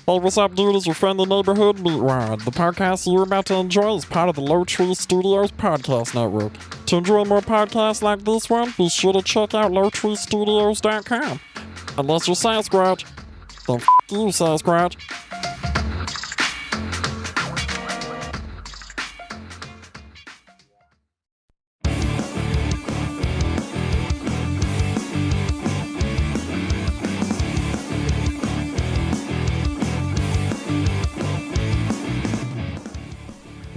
Hey, what's up, dude? It's your friendly neighborhood Meatwad. The podcast you're about to enjoy is part of the Lowtree Studios podcast network. To enjoy more podcasts like this one, be sure to check out lowtreestudios.com. Unless you're Sasquatch, then you, Sasquatch.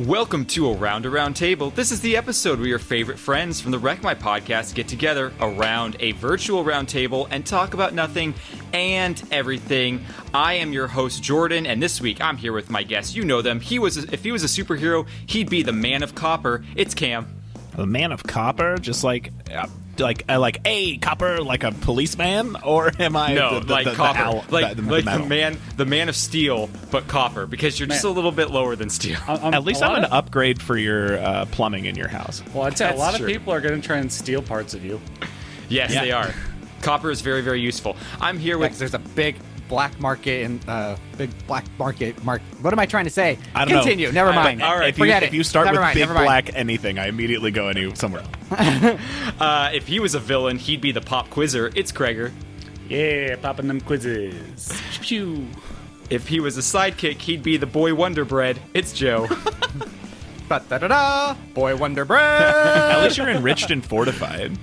Welcome to Around Table. This is the episode where your favorite friends from the Wreck My podcast get together around a virtual round table and talk about nothing and everything. I am your host, Jordan, and this week I'm here with my guests. You know them. If he was a superhero, he'd be the Man of Copper. It's Cam. The Man of Copper? Just like a copper, like a policeman, or am I copper, the man of steel, but copper, because you're just a little bit lower than steel. At least I'm an upgrade for your plumbing in your house. Well, I'd say a lot of people are going to try and steal parts of you. Yes, they are. Copper is very, very useful. I'm here with. There's a big black market and what am I trying to say? I don't Continue. know. Never mind. All right. Forget it. If you start Never with mind. big black anything, I immediately go somewhere else. If he was a villain, he'd be the pop quizzer. It's Kreger. Yeah, popping them quizzes. Pew. If he was a sidekick, he'd be the boy Wonder Bread. It's Joe. Boy Wonder Bread. At least you're enriched and fortified.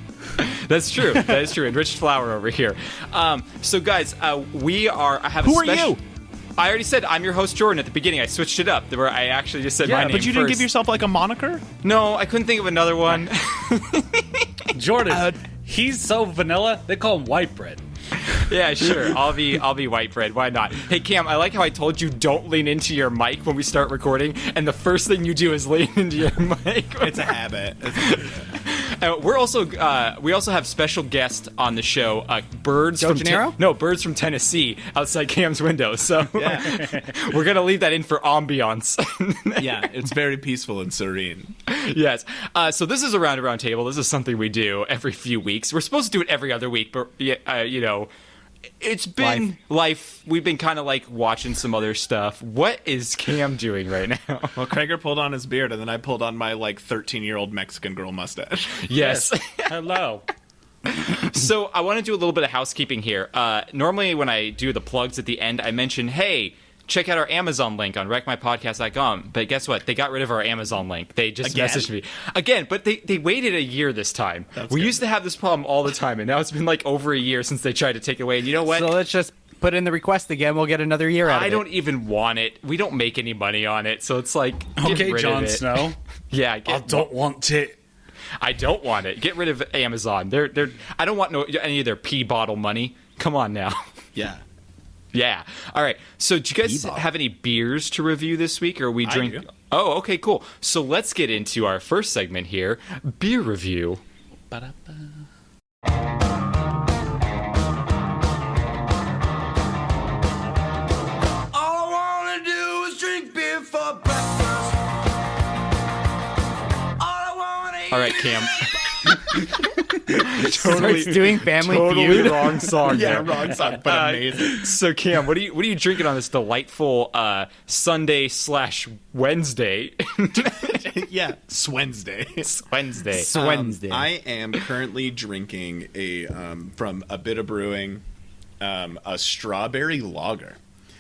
That's true. That is true. Enriched flour over here. So, guys, Who are you? I already said I'm your host, Jordan, at the beginning. I switched it up where I actually just said my name but you didn't give yourself like a moniker? No, I couldn't think of another one. Jordan, he's so vanilla, they call him white bread. Yeah, sure. I'll be white bread. Why not? Hey, Cam, I like how I told you don't lean into your mic when we start recording, and the first thing you do is lean into your mic. It's a habit. We also have special guests on the show. Birds Joe from Janero? No, birds from Tennessee outside Cam's window. So we're gonna leave that in for ambiance. Yeah, it's very peaceful and serene. Yes. So this is Around Table. This is something we do every few weeks. We're supposed to do it every other week, but it's been life. We've been kind of like watching some other stuff. What is Cam doing right now? Well, Kreger pulled on his beard, and then I pulled on my 13-year-old Mexican girl mustache. Yes. Hello. So I want to do a little bit of housekeeping here. Normally when I do the plugs at the end, I mention, hey, check out our Amazon link on wreckmypodcast.com. But guess what? They got rid of our Amazon link. They just messaged me. Again, but they waited a year this time. We used to have this problem all the time, and now it's been like over a year since they tried to take it away. And you know what? So let's just put in the request again. We'll get another year out of it. I don't even want it. We don't make any money on it, so it's like, Okay, rid Jon of it. Snow. Yeah, I don't want it. I don't want it. Get rid of Amazon. I don't want any of their pee bottle money. Come on now. Yeah. Yeah. All right. So, do you guys have any beers to review this week, or we drink? I do. Oh, okay, cool. So let's get into our first segment here, beer review. Ba-da-ba. All I wanna do is drink beer for breakfast. All right, Cam. Starts doing Family Feud. Wrong song. Yeah, wrong song, but amazing. So, Cam, what are you drinking on this delightful Sunday/Wednesday? Yeah, Swensday. Wednesday. I am currently drinking from a bit of brewing, a strawberry lager.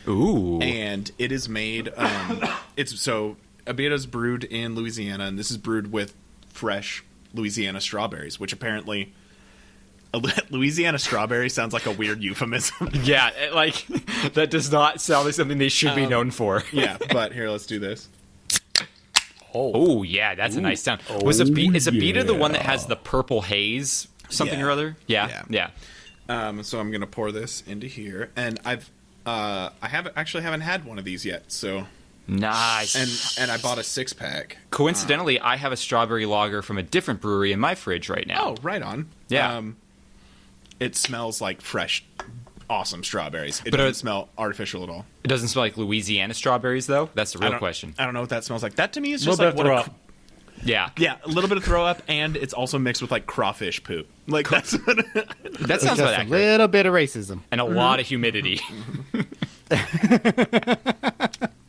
Ooh. And it is made. Abita's brewed in Louisiana, and this is brewed with fresh Louisiana strawberries, which apparently Louisiana strawberry sounds like a weird euphemism. Yeah, that does not sound like something they should be known for. Yeah, but here, let's do this. Oh, yeah, that's a nice sound. Is Abita the one that has the purple haze something or other? Yeah. So I'm gonna pour this into here, and I haven't had one of these yet, so. Nice. And I bought a 6-pack. Coincidentally, I have a strawberry lager from a different brewery in my fridge right now. Oh, right on. Yeah. It smells like fresh, awesome strawberries. It doesn't smell artificial at all. It doesn't smell like Louisiana strawberries, though? That's the real question. I don't know what that smells like. That to me is just Little like bit of what throw up. Yeah. Yeah, a little bit of throw up, and it's also mixed with like crawfish poop. Like that's what That sounds about Just a accurate. little bit of racism. And a lot of humidity.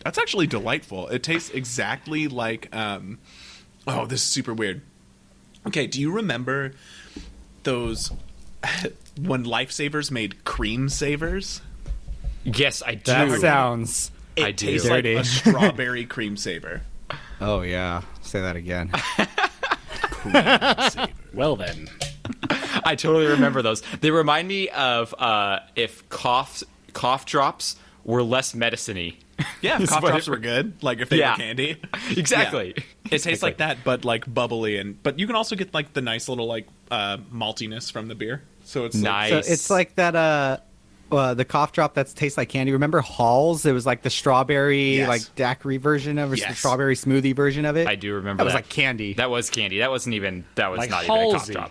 That's actually delightful. It tastes exactly like. Oh, this is super weird. Okay, do you remember those when Lifesavers made cream savers? Yes, I do. That sounds. I It do. tastes like a strawberry cream saver. Oh yeah. Say that again. Cream saver. Well then. I totally remember those. They remind me of if cough drops were less medicine-y. Yeah, Is cough what drops it- were good. Like if they Yeah. were candy. Exactly. Yeah. It tastes like that, but like bubbly, but you can also get like the nice little like maltiness from the beer. So it's Nice. So it's like that. The cough drop that tastes like candy. Remember Halls? It was like the strawberry, Yes. like daiquiri version of it, the Yes. strawberry smoothie version of it. I do remember That was like candy. That was candy. That wasn't even. That was Like not even a cough Halsey. drop.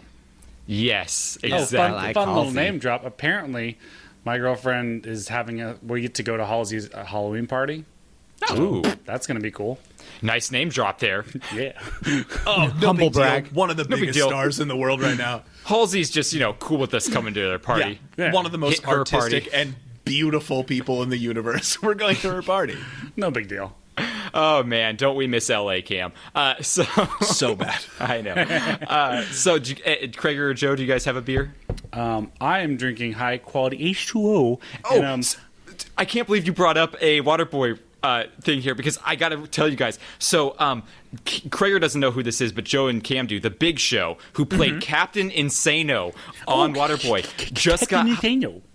Yes, Oh, exactly. fun, like fun little Halsey. name drop. Apparently, my girlfriend is having we get to go to Halsey's Halloween party. Ooh, That's going to be cool. nice name drop there. Yeah. oh, no Humble big deal. brag. One of the big biggest deal. stars in the world right now. Halsey's just cool with us coming to their party. Yeah. One of the most Hit her artistic party. and beautiful people in the universe. We're going to her party. No big deal. Oh man, don't we miss LA, Cam? So bad. I know. Craig or Joe, do you guys have a beer? I am drinking high quality H2O. Oh, and, I can't believe you brought up a Waterboy thing here because I got to tell you guys. So, Krager doesn't know who this is, but Joe and Cam do. The Big Show, who played Captain Insano on Waterboy, just got.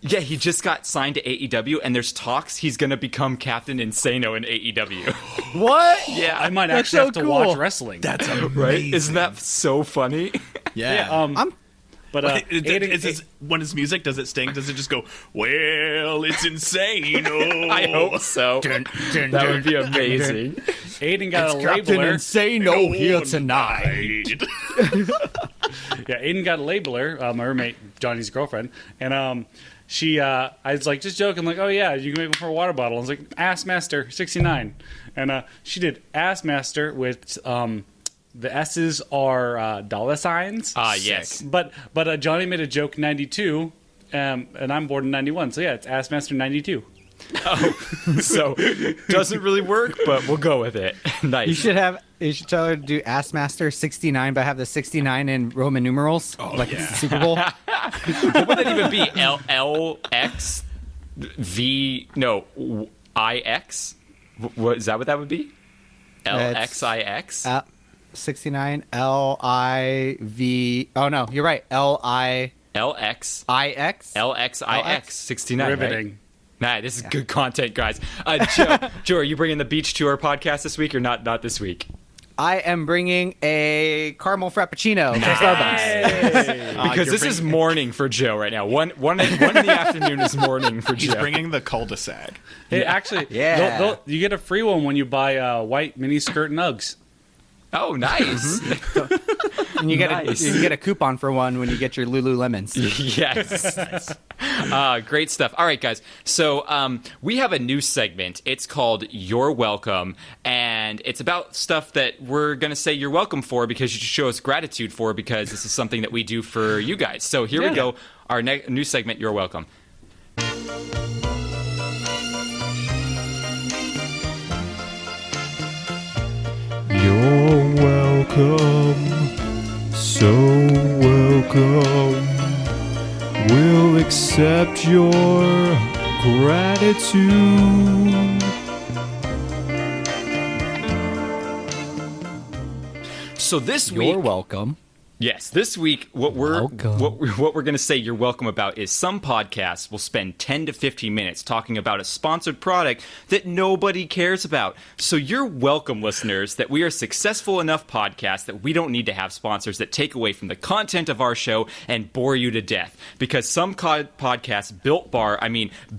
Yeah, he just got signed to AEW, and there's talks he's going to become Captain Insano in AEW. What? Yeah, I might That's actually so have to cool. watch wrestling. That's amazing. right. Isn't that so funny? Yeah. But When his music, does it sting? Does it just go, well, it's insane? I hope so. That would be amazing. Aiden got a Captain labeler. Insano here tonight. Yeah, Aiden got a labeler, my roommate, Johnny's girlfriend, and I was like, just joking, like, oh yeah, you can make one for a water bottle. I was like, Ass Master 69, and she did Ass Master with the S's are dollar signs. Yes. But Johnny made a joke 92, and I'm born in 91, so yeah, it's Ass Master 92. So, doesn't really work, but we'll go with it. Nice. You should tell her to do Ass Master 69, but have the 69 in Roman numerals, like it's the Super Bowl. What would that even be? LX V no IX? What is that? What that would be? LXIX. 69 LIV. Oh no, you're right. LIIX. LXIX 69. Riveting. Right? Nah, this is good content, guys. Joe, are you bringing the beach to our podcast this week or not this week? I am bringing a caramel frappuccino from Starbucks. Because this is morning for Joe right now. One in the afternoon is morning for He's Joe. bringing the cul-de-sac. Hey, actually, Yeah. you get a free one when you buy white mini skirt nugs. Oh, nice. And you get Nice. you get a coupon for one when you get your Lululemons. Yes. Great stuff. All right, guys. So we have a new segment. It's called You're Welcome. And it's about stuff that we're going to say you're welcome for because you should show us gratitude for because this is something that we do for you guys. So here we go. Our new segment, You're Welcome. You're welcome, so welcome. We'll accept your gratitude. So this week, You're welcome. yes, this week what we're Welcome. what we're going to say you're welcome about is some podcasts will spend 10 to 15 minutes talking about a sponsored product that nobody cares about. So you're welcome, listeners, that we are a successful enough podcast that we don't need to have sponsors that take away from the content of our show and bore you to death. Because some podcasts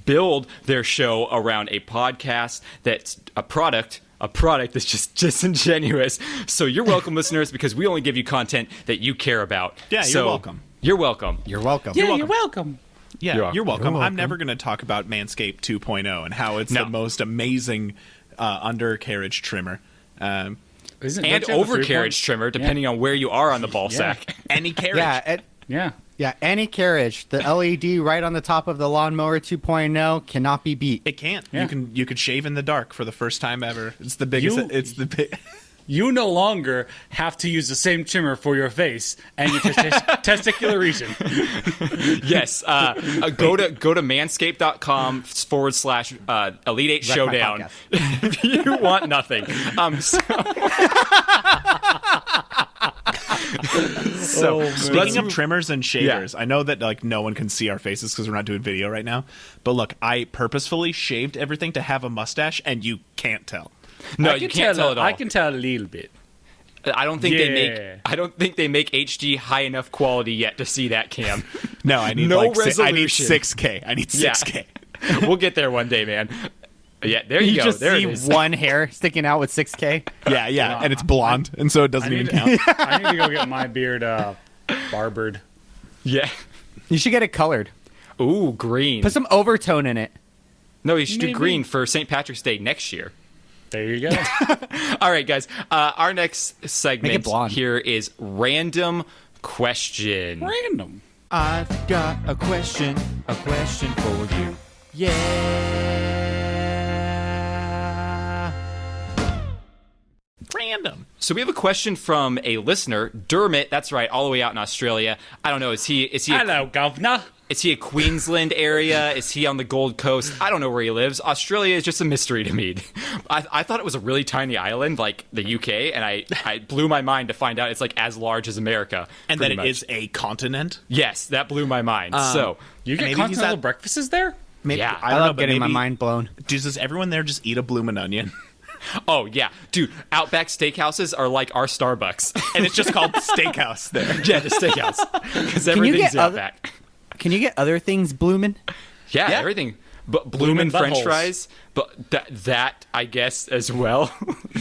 build their show around a podcast that's a product that's just disingenuous. So you're welcome, listeners, because we only give you content that you care about. Yeah, you're So, welcome. You're welcome. You're welcome. You're welcome. Yeah, you're welcome. You're I'm never going to talk about Manscaped 2.0 and how it's the most amazing undercarriage trimmer. And overcarriage trimmer, depending on where you are on the ball sack. Any carriage. Yeah, Yeah. Yeah, any carriage. The LED right on the top of the lawnmower 2.0 cannot be beat. It can't. Yeah. You could shave in the dark for the first time ever. It's the biggest. It's the big. You no longer have to use the same trimmer for your face and your testicular region. Yes. Go to manscaped.com/Elite 8 Wreck my Showdown if you want nothing. So Speaking of trimmers and shavers, I know that like no one can see our faces because we're not doing video right now. But look, I purposefully shaved everything to have a mustache, and you can't tell. No, you can't tell at all. I can tell a little bit. I don't think they make HD high enough quality yet to see that, Cam. No, I need No I need resolution. 6K. I need 6K. We'll get there one day, man. Yeah, there you go. just There see it is. one hair sticking out with 6K. Yeah, and it's blonde, and so it doesn't even count. I need to go get my beard barbered. Yeah. You should get it colored. Ooh, green. Put some overtone in it. No, you should do Maybe. green for St. Patrick's Day next year. There you go. All right, guys. Our next Make segment it blonde. here is Random Question. Random. I've got a question for you. Yeah. Random. So we have a question from a listener, Dermot. That's right, all the way out in Australia. I don't know. Is he Hello, governor. Is he a Queensland area? Is he on the Gold Coast? I don't know where he lives. Australia is just a mystery to me. I thought it was a really tiny island like the UK, and I blew my mind to find out it's like as large as America. And that pretty it much. is a continent. Yes, that blew my mind. So, You get Maybe he's continental at- breakfasts there? Maybe, Yeah. I I don't know, love but getting my maybe- mind blown. Does everyone there just eat a bloomin' onion? oh yeah, dude, Outback Steakhouses are like our Starbucks. And it's just called steakhouse there. Yeah, the steakhouse because you everything's get other- Outback. Can you get other things bloomin'? Yeah, Yeah. everything. But bloomin' French buttholes. fries, but that I guess as well.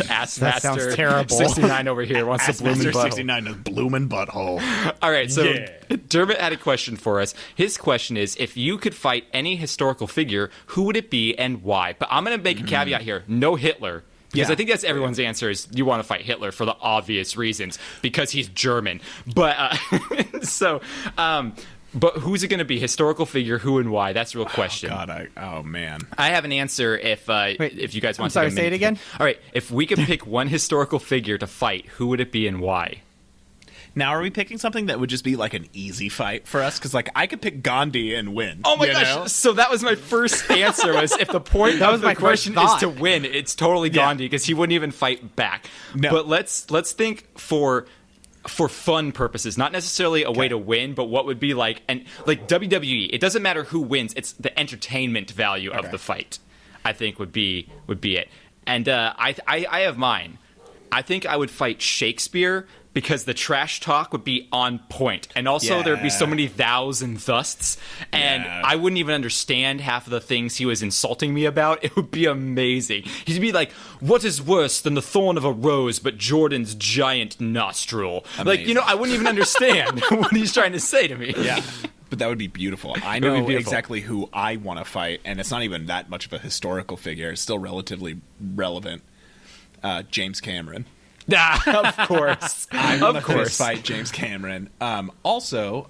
Ass That sounds Master terrible. 69 over here wants the bloomin' Master butthole. 69 is bloomin' butthole. All right, so Yeah. Dermot had a question for us. His question is, if you could fight any historical figure, who would it be and why? But I'm going to make a caveat here. No Hitler. Because Yeah. I think that's everyone's answer is you want to fight Hitler for the obvious reasons. Because he's German. But, but who's it going to be? Historical figure, who and why? That's the real question. God, oh man. I have an answer if you guys want I'm sorry, to take a say it minute. again? All right, if we could pick one historical figure to fight, who would it be and why? Now, are we picking something that would just be like an easy fight for us? Because like I could pick Gandhi and win. Oh my you gosh! know? So that was my first answer. Was if the point That of was the my first question is thought. to win, it's totally Yeah. Gandhi because he wouldn't even fight back. No. But let's think for fun purposes, not necessarily a way to win, but what would be like and like WWE. It doesn't matter who wins; it's the entertainment value of the fight. I think would be it. And I have mine. I think I would fight Shakespeare because the trash talk would be on point. And also there'd be so many thous and thusts. And Yeah. I wouldn't even understand half of the things he was insulting me about. It would be amazing. He'd be like, what is worse than the thorn of a rose but Jordan's giant nostril? Like, you know, I wouldn't even understand what he's trying to say to me. Yeah. But that would be beautiful. I would be know beautiful. exactly who I want to fight, and it's not even that much of a historical figure. It's still relatively relevant. James Cameron. Of course. I want Of to course. fight James Cameron. I also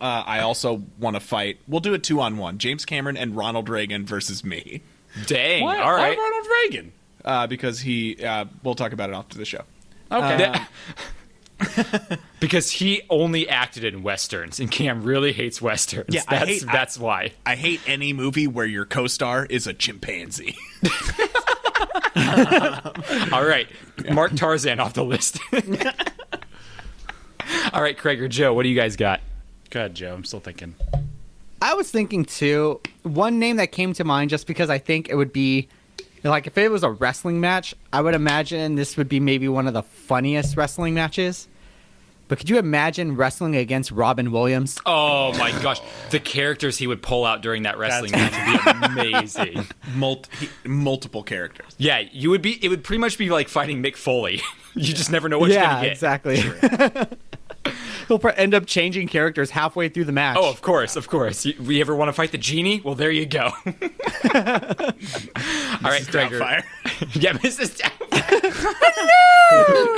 want to fight. We'll do it 2-on-1. James Cameron and Ronald Reagan versus me, Dang. What? All right. Why Ronald Reagan? because he. We'll talk about it after the show. Okay. Because he only acted in westerns, and Cam really hates westerns. Yeah, that's why. I hate any movie where your co-star is a chimpanzee. All right, mark Tarzan off the list. All right, Craig or Joe, what do you guys got? Go ahead, Joe. I'm still thinking. I was thinking too, one name that came to mind just because I think it would be like if it was a wrestling match, I would imagine this would be maybe one of the funniest wrestling matches. But could you imagine wrestling against Robin Williams? Oh my gosh, the characters he would pull out during that wrestling match would be amazing. Multiple characters. Yeah, it would pretty much be like fighting Mick Foley. You just never know what you're Yeah, gonna get. exactly. He'll end up changing characters halfway through the match. Oh, of course. We ever want to fight the genie? Well, there you go. All right, Craig. Doubtfire. Yeah, Mrs. Doubtfire.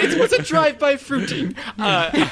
It was a drive-by fruiting. All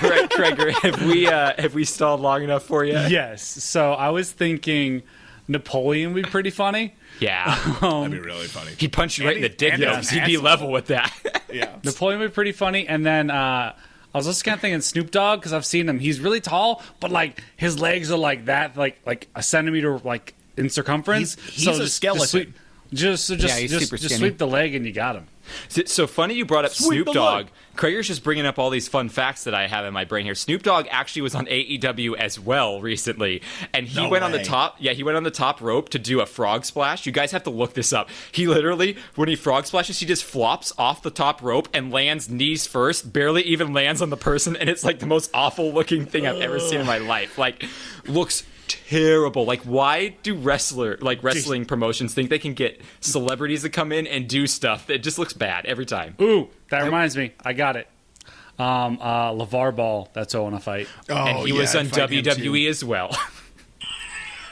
right, Gregor, have we stalled long enough for you? Yes. So I was thinking Napoleon would be pretty funny. Yeah. That'd be really funny. He'd punch you right in the dick, and though, he's 'cause he'd be handsome. level with that. Yeah. Napoleon would be pretty funny. And then I was also kind of thinking Snoop Dogg because I've seen him. He's really tall, but like his legs are like that, like a centimeter like in circumference. He's a skeleton. Just he's super skinny. sweep the leg and you got him. So funny you brought up Sweep Snoop the Dogg. leg. Krager's just bringing up all these fun facts that I have in my brain here. Snoop Dogg actually was on AEW as well recently, and he No went on the way. top. Yeah, he went on the top rope to do a frog splash. You guys have to look this up. He literally, when he frog splashes, he just flops off the top rope and lands knees first, barely even lands on the person, and it's like the most awful looking thing I've ever seen in my life. Like, looks terrible. Like, why do wrestling promotions think they can get celebrities to come in and do stuff that just looks bad every time? Ooh, that reminds me. I got it. LeVar Ball. That's who I want to fight. And he was on WWE as well.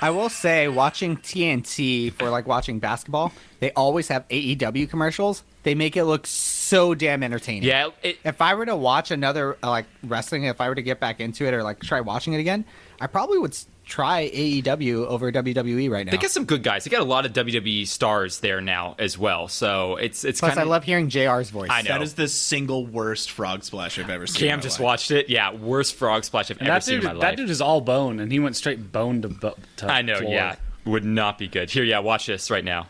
I will say, watching TNT for like watching basketball, they always have AEW commercials. They make it look so damn entertaining. Yeah, If I were to watch another like wrestling, if I were to get back into it or like try watching it again, I probably would try AEW over WWE right now. they got some good guys. They got a lot of WWE stars there now as well. So it's Plus, kind I of. love hearing JR's voice. I know. That is the single worst frog splash I've ever seen. in Cam my just life. watched it. Yeah, worst frog splash I've And ever that seen in dude, my life. that dude is all bone, and he went straight bone to I know. floor. Yeah, would not be good. Here, yeah, watch this right now.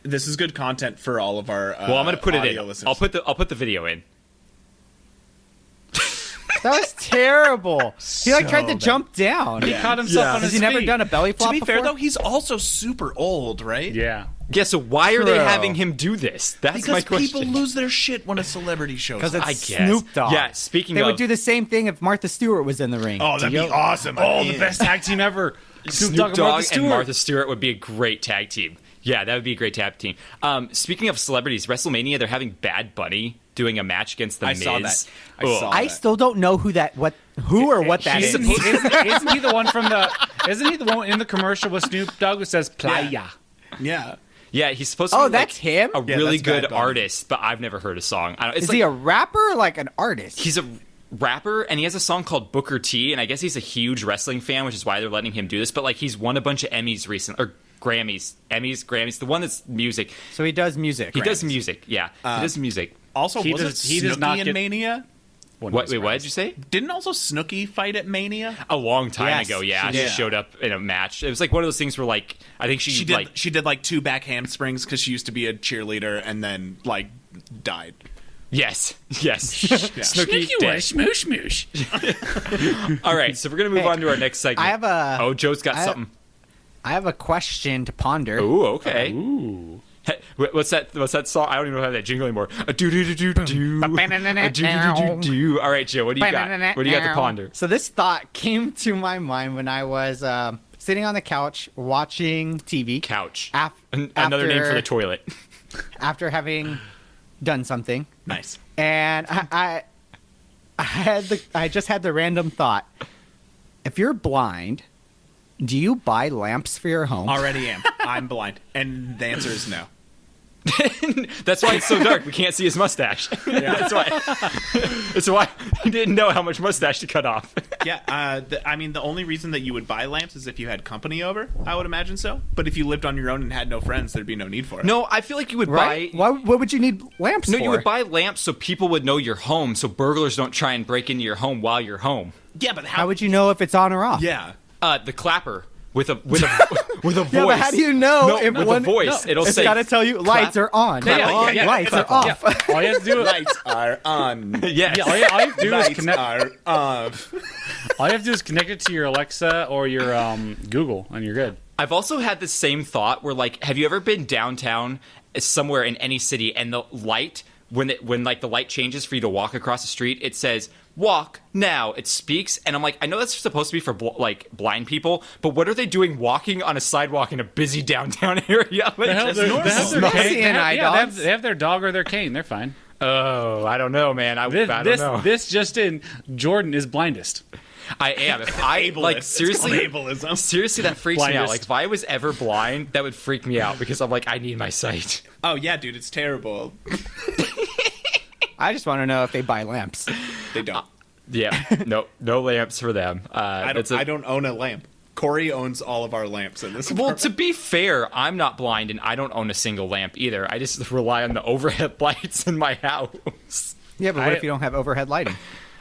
This is good content for all of our. Well, I'm going to put it in. audio listeners. I'll put the video in. That was terrible. He like tried to bad. jump down. He caught himself on Has his he never feet. done a belly To flop be fair, before? though, he's also super old, right? Yeah. Yeah. So why are they True. having him do this? That's my Because question. people lose their shit when a celebrity shows Because up. it's I guess. Snoop Dogg. Yeah. Speaking They of, would do the same thing if Martha Stewart was in the ring. Oh, that'd be awesome. Oh, the best tag team ever. Snoop Dogg and Martha Stewart would be a great tag team. Yeah, that would be a great tag team. Speaking of celebrities, WrestleMania, they're having Bad Bunny doing a match against The I Miz. saw that. I Ugh. saw I that. still don't know who or what that is. Isn't he the one from the? Isn't he the one in the commercial with Snoop Dogg who says "Playa"? Yeah. Yeah, he's supposed to Oh, be that's him? a Yeah, really that's Bad good Bunny. artist, but I've never heard a song. I don't, it's Is like, he a rapper or like an artist? he's a rapper, and he has a song called Booker T, and I guess he's a huge wrestling fan, which is why they're letting him do this. But like, he's won a bunch of Emmys recently, or Grammys, the one that's music. So he does music. He does music, yeah. He does music. Also, He was does- it he does Snooki not in get- Mania? Wait, what did you say? Didn't also Snooki fight at Mania? A long time Yes, ago, yeah. she She did. showed up in a match. It was like one of those things where, like, I think She did like 2 back handsprings because she used to be a cheerleader and then like died. Yes. Snooki dead. smoosh smoosh. All right, so we're gonna move on to our next segment. I have a. Oh, Joe's got I- something. I have a question to ponder. Ooh, okay. Ooh. What's that song? I don't even know how that jingle anymore. Do do do do do. Do do do. All right, Joe. What do you got? What do you got to ponder? So this thought came to my mind when I was sitting on the couch watching TV. Couch. after- Another name for the toilet. After having done something, Nice. and I just had the random thought: if you're blind, do you buy lamps for your home? Already am. I'm blind. And the answer is no. That's why it's so dark. We can't see his mustache. That's why. That's why he didn't know how much mustache to cut off. Yeah, I mean, the only reason that you would buy lamps is if you had company over. I would imagine so. But if you lived on your own and had no friends, there'd be no need for it. No, I feel like you would Right? buy. What would you need lamps No, for? you would buy lamps so people would know you're home, so burglars don't try and break into your home while you're home. Yeah, but How would you know if it's on or off? Yeah. The clapper with a with a voice. Yeah, but how do you know No, if with one a voice? It'll It's say. got to tell you lights are on. Lights are off. All you have to do, Lights are on. Yes. yeah, all you have to do is Lights connect. are off. All you have to do is connect it to your Alexa or your Google, and you're good. I've also had the same thought where, like, have you ever been downtown somewhere in any city and the light, when like the light changes for you to walk across the street, it says walk now. It speaks, and I'm like, I know that's supposed to be for blind people, but what are they doing walking on a sidewalk in a busy downtown area? Like, They have that's their, normal. they have their Not cane. seeing They have, eye yeah, dogs. they have their dog or their cane. They're fine. Oh, I don't know, man. I don't know. This just in. Jordan is blindest. I am. If I like seriously, ableism. seriously, that freaks me out. Blindest. Like, if I was ever blind, that would freak me out because I'm like, I need my sight. Oh, yeah, dude, it's terrible. I just want to know if they buy lamps. They don't. Yeah, no lamps for them. I don't own a lamp. Corey owns all of our lamps in this Well, apartment. to be fair, I'm not blind and I don't own a single lamp either. I just rely on the overhead lights in my house. Yeah, but what if you don't have overhead lighting?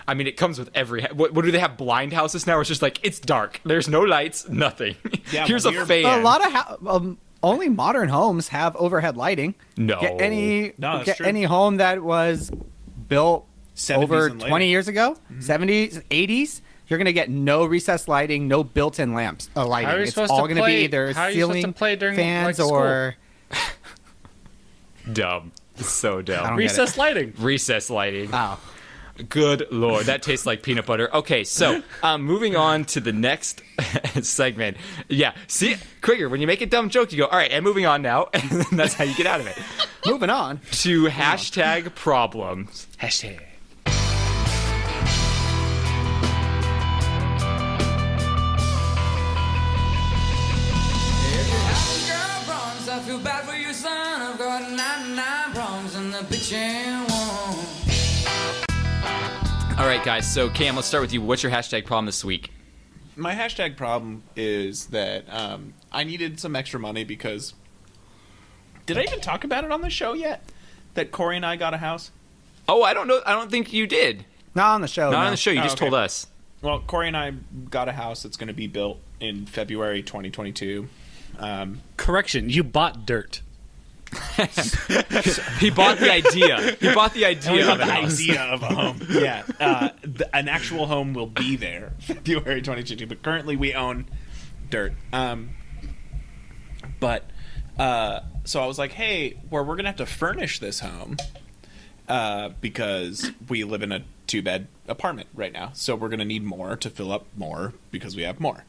I mean, it comes with every. What do they have? Blind houses now? It's just like it's dark. There's no lights. Nothing. Yeah, Here's well, a we're- fan. A lot of only modern homes have overhead lighting. No. Get any No, that's get true. any home that was built 70s over and later. 20 years ago, 70s, 80s, you're gonna get no recessed lighting, no built-in lamps lighting. How are you It's supposed all to gonna play- be either how are you supposed to ceiling play during, fans like, school? or Dumb. So I dumb. don't- Recess lighting. Recess lighting. oh. Good lord, that tastes like peanut butter. Okay, so moving on to the next segment. Yeah, see, Krieger, when you make a dumb joke, you go, all right, and moving on now, and that's how you get out of it. Moving on. To hashtag problems. Hashtag. If you have girl problems, I feel bad for your son. I've got 99 problems in the bitchin' one. All right, guys, so Cam, let's start with you. What's your hashtag problem this week? My hashtag problem is that I needed some extra money because... Did I even talk about it on the show yet? That Corey and I got a house? Oh, I don't know. I don't think you did. Not on the show. Not no. on the show. You Oh, just okay. told us. Well, Corey and I got a house that's going to be built in February 2022. Correction, you bought dirt. He bought the idea. He bought the idea of the the house. idea of a home. Yeah. An actual home will be there February 2022, but currently we own dirt. So I was like, hey, we're going to have to furnish this home because we live in a 2-bed apartment right now. So we're going to need more to fill up more because we have more.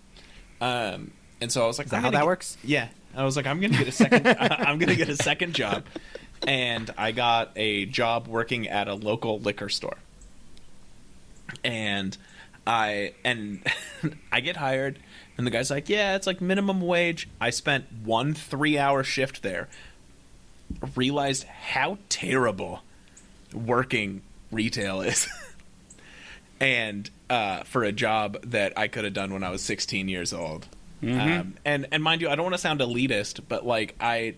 And so I was like, Is that how that works? Yeah. I was like, I'm going to get a second. I'm going to get a second job, and I got a job working at a local liquor store. And I get hired, and the guy's like, "Yeah, it's like minimum wage." I spent 1 3-hour shift there. Realized how terrible working retail is, and for a job that I could have done when I was 16 years old. And mind you, I don't want to sound elitist, but like I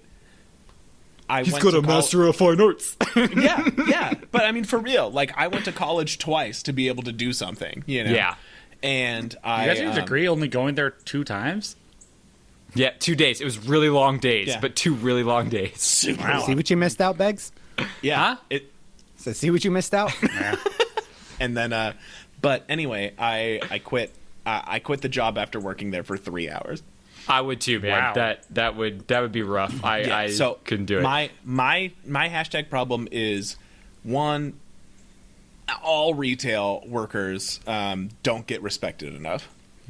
He's went got to a master of fine arts. yeah, but I mean for real, like I went to college twice to be able to do something, you know. Yeah. And You I guys have a degree only going there 2 times? Yeah, 2 days. It was really long days, Yeah. but 2 really long days. super See long. what you missed out, Beggs? Yeah. Huh? So see what you missed out? And then but anyway, I quit. I quit the job after working there for 3 hours. I would too, man. Wow. That would be rough. I So couldn't do it. My hashtag problem is, one, all retail workers don't get respected enough.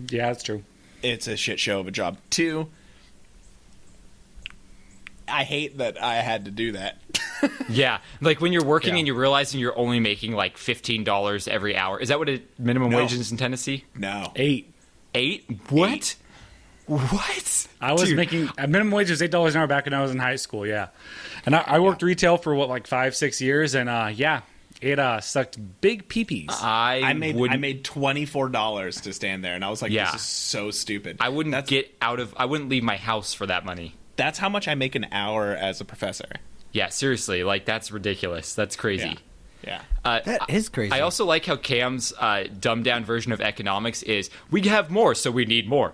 Yeah, that's true. It's a shit show of a job. 2, I hate that I had to do that. Yeah, like when you're working Yeah. and you're realizing you're only making like $15 every hour. Is that what a minimum No. wage is in Tennessee? No. 8. 8? What? What? I was Dude. making minimum wage was $8 an hour back when I was in high school. Yeah, and I worked retail for like 5-6 years, and yeah, it sucked big peepees. I wouldn't- made $24 to stand there, and I was like, Yeah. "This is so stupid." I wouldn't That's, I wouldn't leave my house for that money. That's how much I make an hour as a professor. Yeah, seriously, like that's ridiculous. That's crazy. Yeah. That is crazy. I also like how Cam's dumbed down version of economics is we have more, so we need more.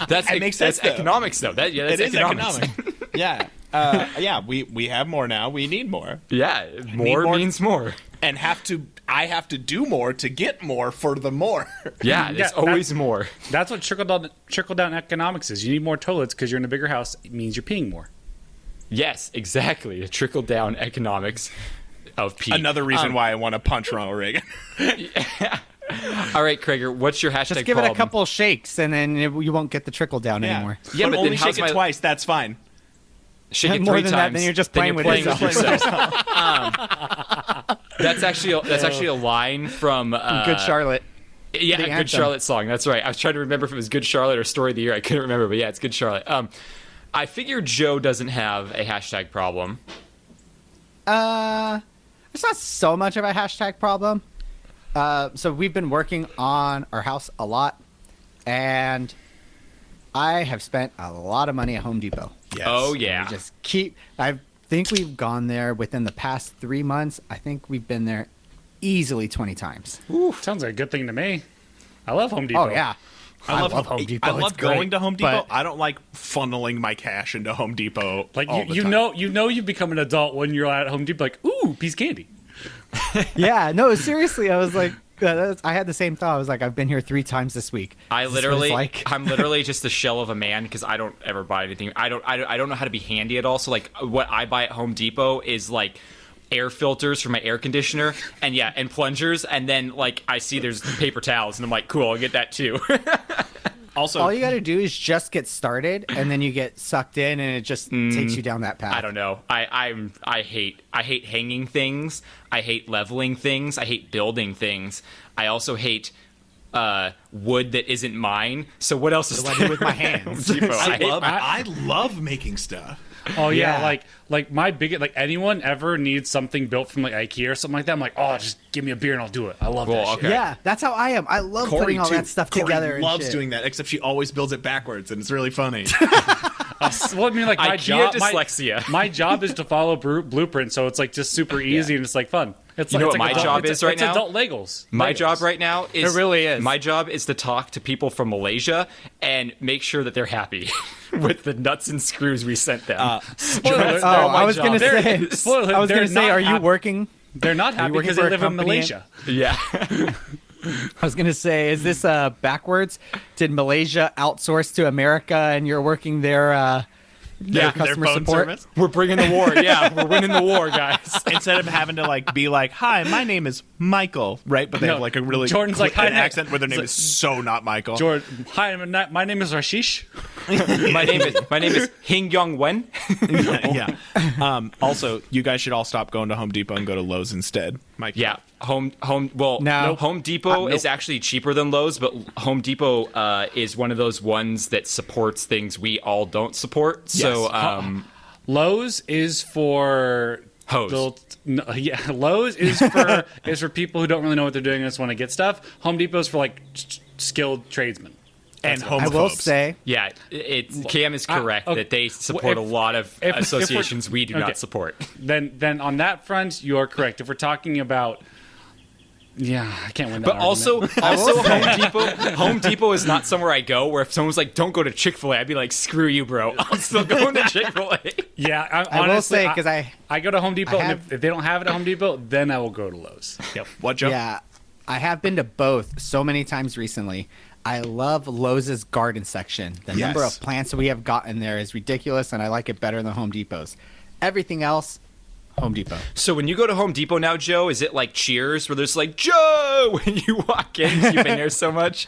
That's It makes sense, That's though. economics, though. That's It is economics. economic. Yeah. Yeah. We have more now. We need more, Yeah, more more. means more. and I have to do more to get more for the more. Yeah, there's always more. That's what trickle down economics is. You need more toilets because you're in a bigger house. It means you're peeing more. Yes, exactly. A trickle down economics of pee. Another reason why I want to punch Ronald Reagan. All right, Krieger, what's your hashtag Just give problem? it a couple shakes, and then you won't get the trickle down anymore. Yeah, but only then how's shake it my- twice. That's fine. Shake it More 3 than that, times. then you're just then playing with yourself. That's actually a line from Good Charlotte. Yeah, The a Good anthem. Charlotte song. That's right. I was trying to remember if it was Good Charlotte or Story of the Year. I couldn't remember, but yeah, it's Good Charlotte. I figure Joe doesn't have a hashtag problem. It's not so much of a hashtag problem. So we've been working on our house a lot, and I have spent a lot of money at Home Depot. Yes. Oh yeah. I think we've gone there within the past 3 months. I think we've been there easily 20 times. Sounds like a good thing to me. I love Home Depot. Oh yeah. I love Home Depot. I It's love great, going to Home Depot. but- I don't like funneling my cash into Home Depot. Like all the you time. know you've become an adult when you're at Home Depot. Like, ooh, piece of candy. Yeah, no, seriously, I was like, I had the same thought. I was like, I've been here 3 times this week. I Is this what it's literally, like? I'm literally just a shell of a man because I don't ever buy anything. I don't know how to be handy at all. So like, what I buy at Home Depot is like air filters for my air conditioner, and plungers, and then like I see there's paper towels, and I'm like, cool, I'll get that too. Also, All you got to do is just get started, and then you get sucked in, and it just takes you down that path. I don't know. I hate hanging things. I hate leveling things. I hate building things. I also hate wood that isn't mine. So what else is What do I there do with my at hands? Home Depot? I love making stuff. Oh yeah, Yeah. like my biggest, like anyone ever needs something built from like IKEA or something like that. I'm like, oh, just give me a beer and I'll do it. I love that Well, shit. okay. Yeah, that's how I am. I love putting all that stuff Corey together. and loves shit. doing that, except she always builds it backwards, and it's really funny. Well, I mean, like my IKEA job, dyslexia. My job is to follow blueprint, so it's like just super easy and it's like fun. It's You like, know it's what like my adult- job it's- is right it's now? Adult Legos. My Legos. job right now is It really is. My job is to talk to people from Malaysia and make sure that they're happy with the nuts and screws we sent them. Spoiler alert, Oh, they're my I was job. gonna They're- say. spoiler alert, I was they're gonna say, not are you happy- working? They're not happy working because for they a live in company? Malaysia. Yeah. I was gonna say, is this backwards? Did Malaysia outsource to America, and you're working their Their customer phone support? service. We're bringing the war. Yeah, we're winning the war, guys. Instead of having to like be like, "Hi, my name is Michael," right? But they No, have like a really Jordan's like, "Hi, an Nick." accent where their name is so not Michael. Jordan, hi, my name is Rashish. my name is Hing Yong Wen. Yeah. Also, you guys should all stop going to Home Depot and go to Lowe's instead. Mike. Yeah, Home. Well, No. Home Depot Nope. is actually cheaper than Lowe's, but Home Depot is one of those ones that supports things we all don't support. So, Lowe's is for Hose. Lowe's is for is for people who don't really know what they're doing and just want to get stuff. Home Depot's for like skilled tradesmen. And I will homophobes. say, yeah, Cam is correct okay. that they support If- a lot of if we're- associations we do okay. not support. Then on that front, you are correct. If we're talking about, yeah, I can't win that. But also argument. Home Depot is not somewhere I go where if someone's like, don't go to Chick-fil-A, I'd be like, screw you, bro. I'm still going to Chick-fil-A. yeah, I will honestly, say, because I go to Home Depot, and have- if they don't have it at Home Depot, then I will go to Lowe's. Yep. What, Joe? yeah, I have been to both so many times recently. I love Lowe's garden section. The number Yes. of plants that we have gotten there is ridiculous, and I like it better than Home Depot's. Everything else, Home Depot. So when you go to Home Depot now, Joe, is it like Cheers where there's like, Joe, when you walk in 'cause you've been there so much?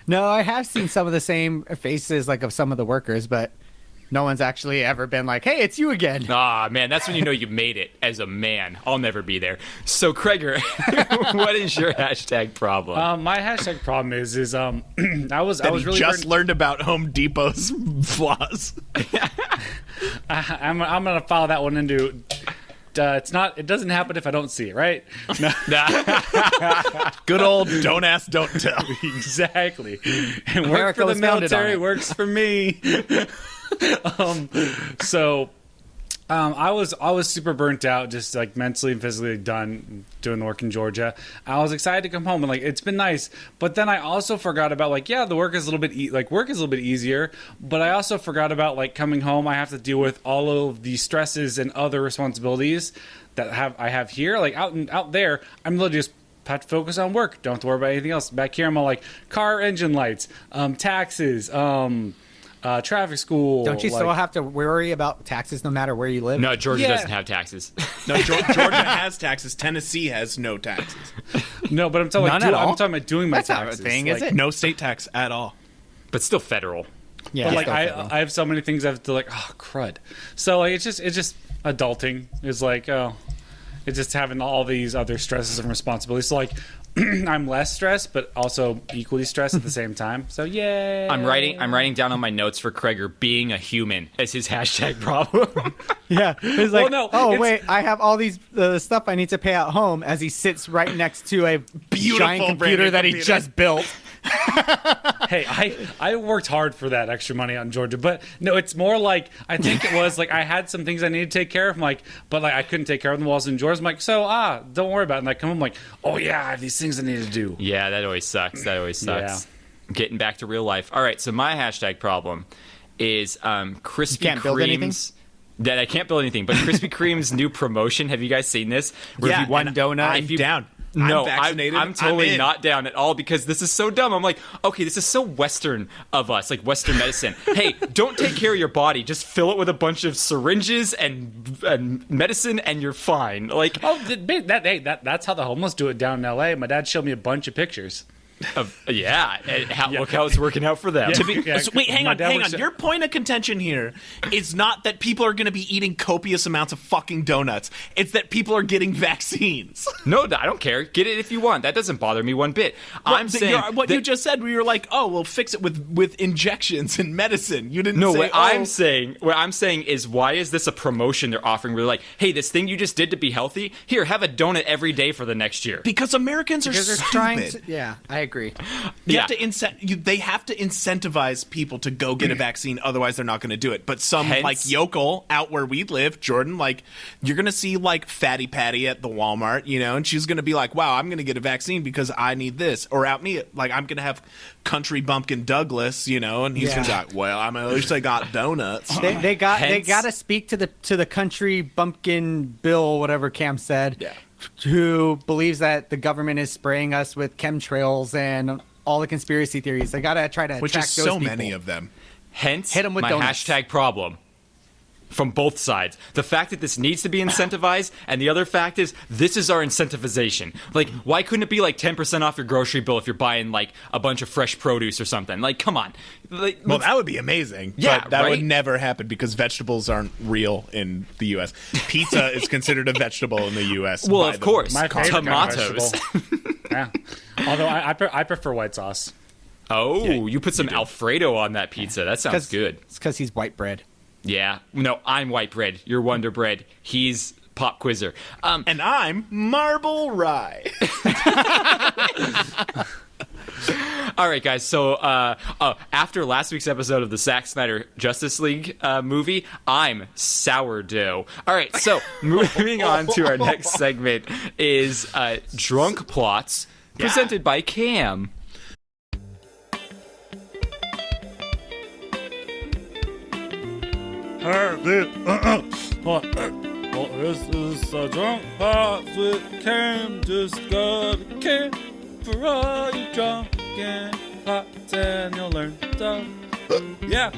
No, I have seen some of the same faces, like of some of the workers, but no one's actually ever been like, "Hey, it's you again." Ah, man, that's when you know you made it as a man. I'll never be there. So, Kreger, what is your hashtag problem? My hashtag problem is I was That he really just burned- learned about Home Depot's flaws. I'm gonna file that one into. It doesn't happen if I don't see it, right? No. Good old don't ask, don't tell. Exactly. And work America for the was founded on military it. works for me. I was super burnt out, just like mentally and physically done doing the work in Georgia. I was excited to come home and like it's been nice, but then I also forgot about like the work is a little bit work is a little bit easier, but I also forgot about like coming home. I have to deal with all of the stresses and other responsibilities that I have here. Like out there, I'm literally just have to focus on work. Don't have to worry about anything else. Back here, I'm all like car engine lights, taxes, traffic school. Don't you like, still have to worry about taxes no matter where you live? No, Georgia Yeah. doesn't have taxes. No, Georgia has taxes. Tennessee has no taxes. No, but I'm talking None at all? I'm talking about doing my That's not a taxes. thing, like, is it? No state tax at all. But still federal. Yeah, But like still federal. I have so many things I have to like. Oh crud! So like it's just adulting is like it's just having all these other stresses and responsibilities. So like I'm less stressed, but also equally stressed at the same time. So yay! I'm writing down on my notes for Kreger being a human as his hashtag problem. Yeah, he's like, no, oh it's- wait, I have all these stuff I need to pay at home. As he sits right next to a giant computer branded that he computer. just built. Hey, I worked hard for that extra money on Georgia, but no, it's more like I think it was like I had some things I needed to take care of, like, but like I couldn't take care of them while I was in Georgia. I'm like, don't worry about it. And I come home like, oh yeah, I have these things I need to do. Yeah, that always sucks. Getting back to real life. All right, so my hashtag problem is Krispy can't build anything? Kreme's. That I can't build anything, but Krispy Kreme's new promotion. Have you guys seen this? Where if you- one donut. I'm down. No, I'm vaccinated. I'm totally in. not down at all because this is so dumb. I'm like, okay, this is so Western of us, like Western medicine. Hey, don't take care of your body. Just fill it with a bunch of syringes and medicine, and you're fine. Like, That's how the homeless do it down in L.A. My dad showed me a bunch of pictures. yeah, and look how it's working out for them. So wait, hang My on, dad hang works on. at- Your point of contention here is not that people are going to be eating copious amounts of fucking donuts. It's that people are getting vaccines. No, I don't care. Get it if you want. That doesn't bother me one bit. I'm saying what that- you just said. We were like, oh, we'll fix it with injections and medicine. You didn't. No, say, what oh. I'm saying is, why is this a promotion they're offering? Where they're like, hey, this thing you just did to be healthy, here, have a donut every day for the next year. Because Americans are Because they're stupid. trying to, yeah, I agree. You have to they have to incentivize people to go get a vaccine, otherwise they're not going to do it. But some Hence- like yokel out where we live, Jordan, like you're going to see like Fatty Patty at the Walmart, you know, and she's going to be like, "Wow, I'm going to get a vaccine because I need this," or out me like I'm going to have Country Bumpkin Douglas, you know, and he's going to be like, "Well, I'm at least I got donuts." They got Hence- to speak to the country bumpkin bill, whatever Cam said. Yeah. Who believes that the government is spraying us with chemtrails and all the conspiracy theories? They got to try to Which attract is those so people. many of them. Hence, Hit 'em with my donuts. hashtag problem. From both sides. The fact that this needs to be incentivized, and the other fact is, this is our incentivization. Like, why couldn't it be like 10% off your grocery bill if you're buying like a bunch of fresh produce or something? Like, come on. Like, Well, that would be amazing. Yeah, but that right? would never happen because vegetables aren't real in the U.S. Pizza is considered a vegetable in the U.S. well, by of the- course. My favorite kind of Tomatoes. vegetable. Yeah. Although I prefer white sauce. Oh, you put some Alfredo on that pizza. That sounds good. It's because he's white bread. Yeah. No, I'm white bread. You're Wonder Bread. He's Pop Quizzer. And I'm Marble Rye. All right, guys. So after last week's episode of the Zack Snyder Justice League movie, I'm sourdough. All right, so moving on to our next segment is Drunk Plots, presented by Cam. This is a drunk pots with Cam. Just got a can for all you drunken pots, and you'll learn stuff. Yeah.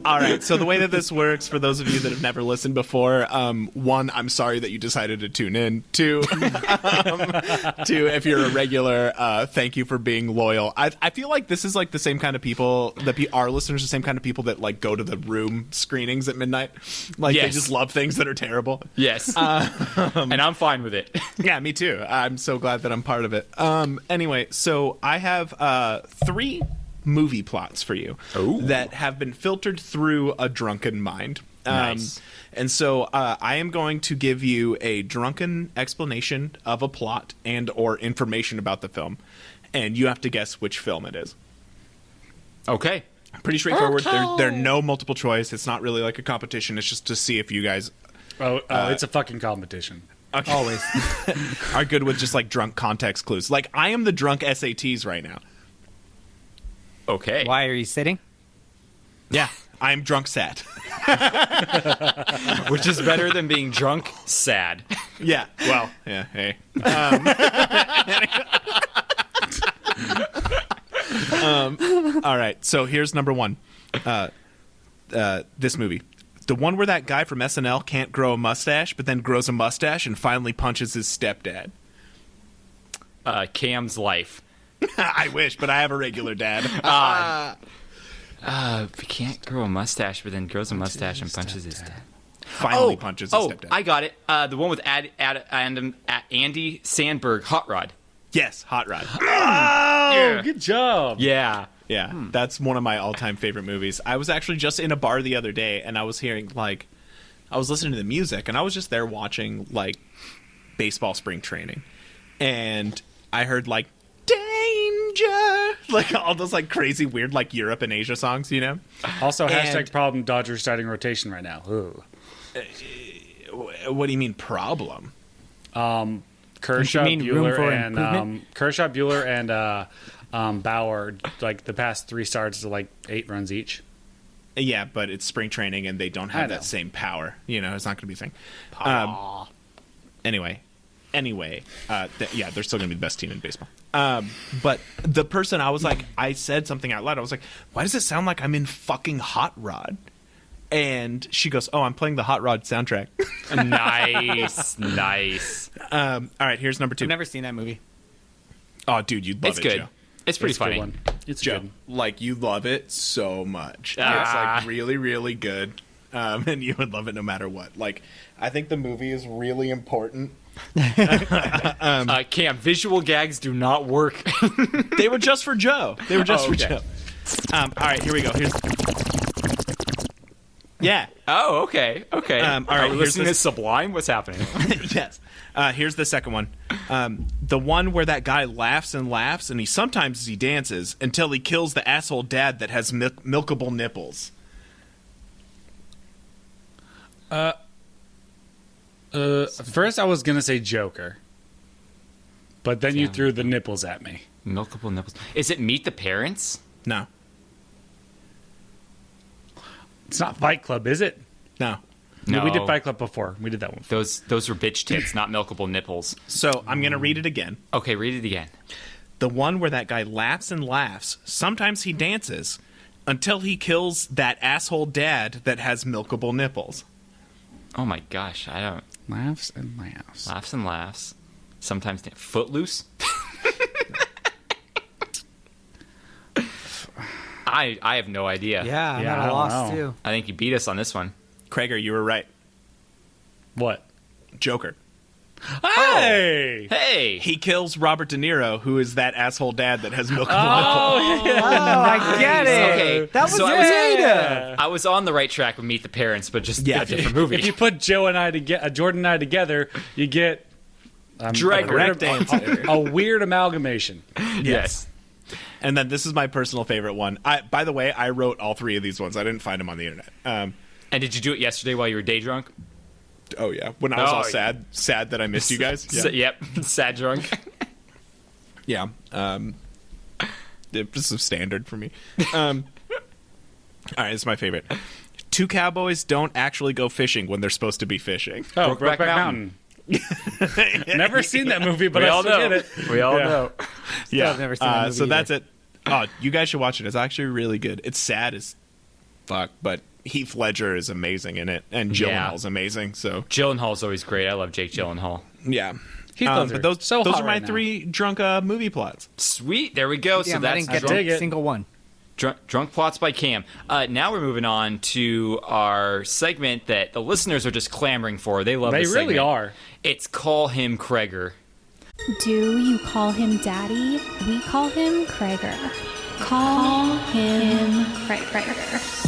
All right, so the way that this works, for those of you that have never listened before, one, I'm sorry that you decided to tune in. Two, if you're a regular, thank you for being loyal. I feel like this is like the same kind of people, our listeners are the same kind of people that like go to the Room screenings at midnight. Like they Yes. just love things that are terrible. Yes. And I'm fine with it. Yeah, me too. I'm so glad that I'm part of it. Anyway, so I have 3 movie plots for you Ooh. that have been filtered through a drunken mind. Nice. And so I am going to give you a drunken explanation of a plot and or information about the film, and you have to guess which film it is. Okay. Pretty straightforward. There are no multiple choice. It's not really like a competition. It's just to see if you guys It's a fucking competition. Always. are good with just like drunk context clues. Like I am the drunk SATs right now. Okay. Why are you sitting? Yeah, I'm drunk sad. Which is better than being drunk sad. Yeah. Well, yeah. Hey. All right. So here's number 1. This movie, the one where that guy from SNL can't grow a mustache, but then grows a mustache and finally punches his stepdad. Cam's life. I wish, but I have a regular dad. He can't grow a mustache, but then grows a mustache and punches his dad. finally punches his stepdad. I got it. The one with Andy Sandberg, Hot Rod. Yes, Hot Rod. Oh, good job. Yeah. Yeah, that's one of my all-time favorite movies. I was actually just in a bar the other day, and I was hearing, like, I was listening to the music, and I was just there watching, like, baseball spring training. And I heard, like, Danger! Like, all those, like, crazy, weird, like, Europe and Asia songs, you know? Also, And- hashtag problem Dodgers starting rotation right now. Ooh. What do you mean, problem? Kershaw, mean room Bueller, for and improvement? Kershaw, Bueller, and Bauer. Like the past 3 starts are like 8 runs each. Yeah, but it's spring training, and they don't I have know. that same power. You know, it's not going to be a thing. Anyway, yeah, they're still going to be the best team in baseball. But the person, I was like, I said something out loud. I was like, why does it sound like I'm in fucking Hot Rod? And she goes, oh, I'm playing the Hot Rod soundtrack. Nice. All right, here's number 2. I've never seen that movie. Oh, dude, you'd love It's it, good. Joe. It's pretty It's a good funny. one. It's Joe, good. like, you love it so much. Ah. It's, like, really, really good. And you would love it no matter what. Like, I think the movie is really important. Cam, visual gags do not work. They were just for Joe. They were just Oh, for okay. Joe. All right, here we go. Yeah. Oh, okay. All right, Are we here's listening to this- Sublime? What's happening? Yes. Here's the second one. The one where that guy laughs and laughs, and sometimes he dances until he kills the asshole dad that has milkable nipples. First, I was gonna say Joker, but then you threw the nipples at me. Milkable nipples. Is it Meet the Parents? No. It's not Fight Club, is it? No. No, We did Fight Club before. We did that one. Those were bitch tits, not milkable nipples. So I'm going to read it again. Okay, read it again. The one where that guy laughs and laughs, sometimes he dances, until he kills that asshole dad that has milkable nipples. Oh my gosh, I don't. Laughs and laughs. Laughs and laughs. Sometimes Footloose. I have no idea. Yeah, I'm Yeah, at I a don't loss know. too. I think you beat us on this one. Krager, you were right. What? Joker. Hey! Hey! He kills Robert De Niro, who is that asshole dad that has milkable nipples. Oh, yeah. Oh, I get it. Okay, That was so I was- creative. I was on the right track with Meet the Parents, but just Yeah. a different movie. If you put Jordan and I together, you get Drag Correct answer. a weird amalgamation. Yes. And then this is my personal favorite one. By the way, I wrote all 3 of these ones. I didn't find them on the internet. And did you do it yesterday while you were day drunk? Oh yeah, when I was Oh, all sad that I missed you guys. Yeah, Yep. Sad drunk. yeah. This is standard for me. All right, this is my favorite. 2 cowboys don't actually go fishing when they're supposed to be fishing. Oh, Brokeback Brokeback Mountain. Mountain. Never seen that movie, but We I all still know. get it. We all Yeah. know. Yeah, I've never seen that movie so either. that's it. Oh, you guys should watch it. It's actually really good. It's sad as fuck, but Heath Ledger is amazing in it, and Yeah. Gyllenhaal's amazing. So Gyllenhaal's always great. I love Jake Gyllenhaal. yeah. Heath Ledger, But those so are hot my right now. 3 drunk movie plots. Sweet. There we go. So Damn, I that's didn't get I dig a it. single one. Drunk Plots by Cam. Now we're moving on to our segment that the listeners are just clamoring for. They love They this really segment. are. It's Call Him Kreger. Do you call him Daddy? We call him Kreger. Call him Kreger.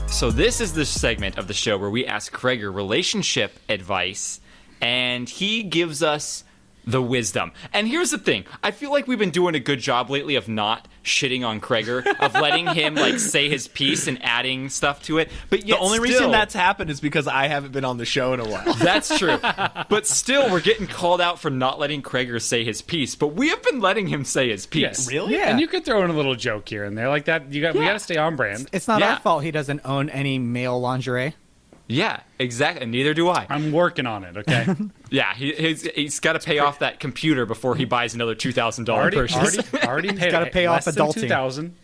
So this is the segment of the show where we ask Kreger relationship advice, and he gives us the wisdom. And here's the thing. I feel like we've been doing a good job lately of not shitting on Kreger, of letting him like say his piece and adding stuff to it. But yet The only still, reason that's happened is because I haven't been on the show in a while. That's true. But still, we're getting called out for not letting Kreger say his piece. But we have been letting him say his piece. Yes. Really? Yeah. And you could throw in a little joke here and there like that. We got to stay on brand. It's not Yeah. our fault he doesn't own any male lingerie. Yeah, exactly. And neither do I. I'm working on it. Okay. Yeah, he's got to pay off that computer before he buys another $2,000 already purchase. paid. gotta pay off less than adulting. 2,000.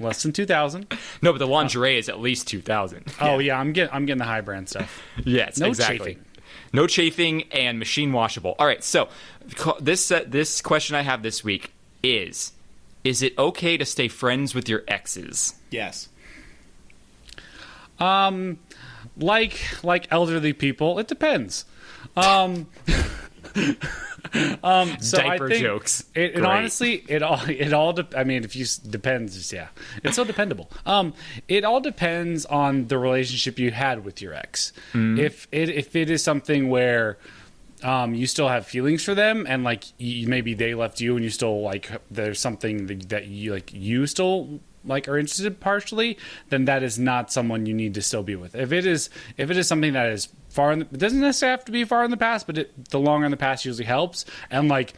Less than 2,000. No, but the lingerie is at least 2,000. Oh yeah, I'm getting the high brand stuff. Yes, No exactly. chafing. No chafing and machine washable. All right, so this question I have this week is it okay to stay friends with your exes? Yes. Like elderly people, it depends. So Diaper I think jokes. It Great. honestly, it all. I mean, if you depends, yeah, it's so dependable. It all depends on the relationship you had with your ex. If it is something where you still have feelings for them, and like maybe they left you, and you still like there's something that you still like are interested partially, then that is not someone you need to still be with. If it is something that is far in it doesn't necessarily have to be far in the past, but the longer in the past usually helps. And like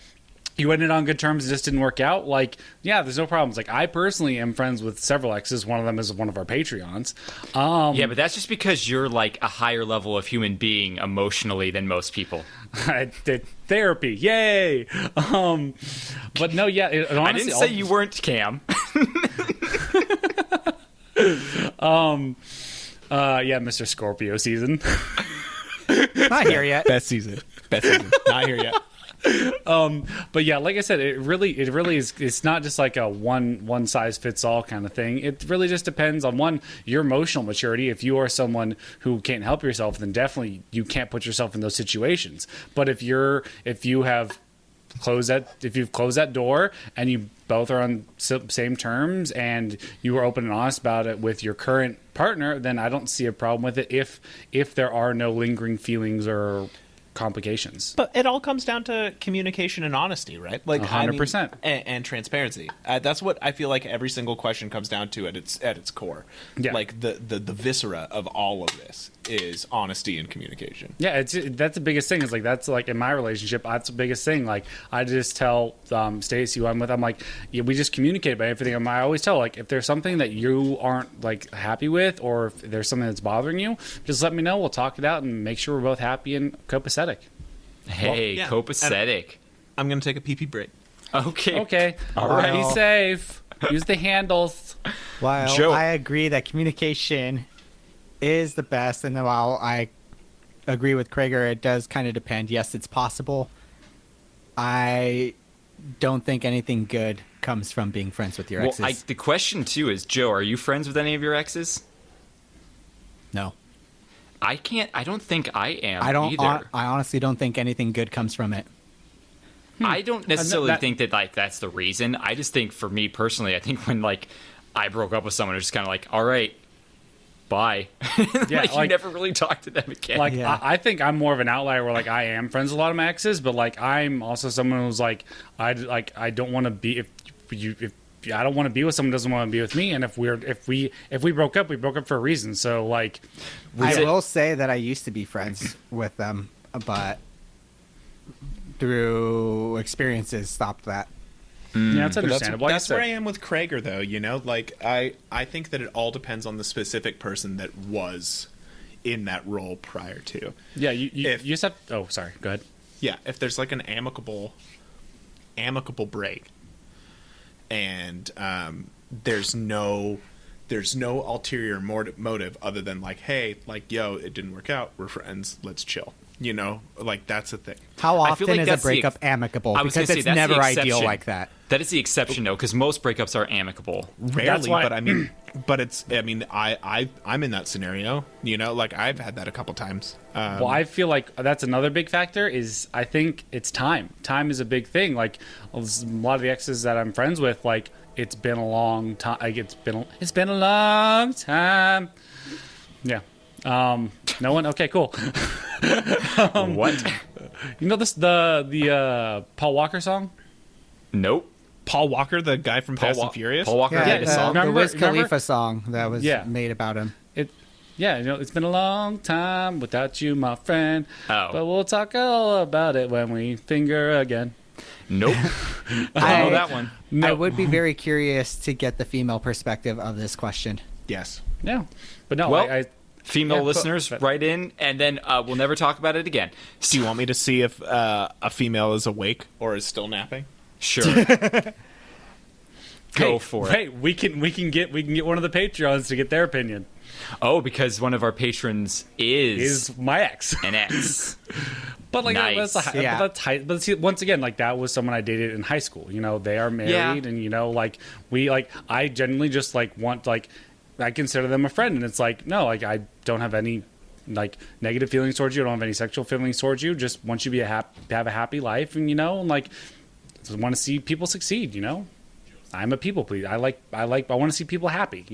you ended on good terms, it just didn't work out. Like, yeah, there's no problems. Like I personally am friends with several exes. One of them is one of our Patreons. Yeah, but that's just because you're like a higher level of human being emotionally than most people. I did therapy, yay! But no, yeah. Honestly, I didn't say you weren't, Cam. Yeah, Mr. Scorpio season. Not here yet. Best season. Not here yet. But yeah, like I said, it really is. It's not just like a one size fits all kind of thing. It really just depends on your emotional maturity. If you are someone who can't help yourself, then definitely you can't put yourself in those situations. But if you've closed that door and you both are on same terms and you are open and honest about it with your current partner, then I don't see a problem with it if there are no lingering feelings or complications. But it all comes down to communication and honesty, right? Like 100%. And transparency. That's what I feel like every single question comes down to at its core. Yeah. Like the viscera of all of this is honesty and communication. Yeah, that's the biggest thing. Is like that's like in my relationship, that's the biggest thing. Like I just tell Stacy who I'm with, I'm like, yeah, we just communicate about everything. I always tell like if there's something that you aren't like happy with, or if there's something that's bothering you, just let me know. We'll talk it out and make sure we're both happy and copacetic. Hey, yeah. copacetic. I'm gonna take a pee break. Okay. All right. Be safe. Use the handles. While Joe. I agree that communication is the best, and while I agree with Krager, it does kind of depend. Yes, it's possible. I don't think anything good comes from being friends with your Well, exes. the question too is, Joe, are you friends with any of your exes? No. I don't think I am I don't. either. I honestly don't think anything good comes from it. I don't necessarily that- think that like that's the reason. I just think for me personally, I think when like I broke up with someone, it's just kind of like, all right, bye. Yeah, like, you like- never really talk to them again. Like Yeah. I think I'm more of an outlier where like I am friends with a lot of my exes, but like I'm also someone who's like I don't want to be if I don't want to be with someone who doesn't want to be with me, and if we broke up, we broke up for a reason. So like I will say that I used to be friends with them, but through experiences stopped that. yeah, it's understandable. That's Like I where I said, am with Krager, though. You know, like I think that it all depends on the specific person that was in that role prior to. yeah, you if- just have. Oh, sorry. Go ahead. Yeah, if there's like an amicable break, and there's no ulterior motive other than like, hey, like, yo, it didn't work out. We're friends. Let's chill. You know, like that's the thing. How I feel often like is a that's the breakup amicable? I was Because gonna say, it's that's the never ideal exception. like that. That is the exception, though, because most breakups are amicable. Rarely, why- but I mean, I'm in that scenario. You know, like I've had that a couple times. Well, I feel like that's another big factor. Is I think it's time. Time is a big thing. Like a lot of the exes that I'm friends with, like it's been a long time. Like it's been a long time. Yeah. No one. Okay. Cool. What? You know this the Paul Walker song? Nope. Paul Walker, the guy from Fast and Furious. Paul Walker Yeah, made a song. the Remember- Wiz remember? Khalifa song that was Yeah. made about him. Yeah, you know, it's been a long time without you, my friend. Oh. But we'll talk all about it when we finger again. Nope. I don't know that one. I would be very curious to get the female perspective of this question. Yes. Yeah. But no, Well, I Female Yeah, cool. listeners, write in, and then we'll never talk about it again. Do you want me to see if a female is awake or is still napping? Sure. Go hey, for it. Hey, we can get one of the Patreons to get their opinion. Oh, because one of our patrons Is my ex. an ex. But like Nice. Yeah. that's high. But see, once again, like that was someone I dated in high school. You know, they are married, Yeah. and you know, like I genuinely just like want like I consider them a friend, and it's like, no, like I don't have any like negative feelings towards you. I don't have any sexual feelings towards you. Just want you to have a happy life, and and like just want to see people succeed. I'm a people pleaser. I want to see people happy.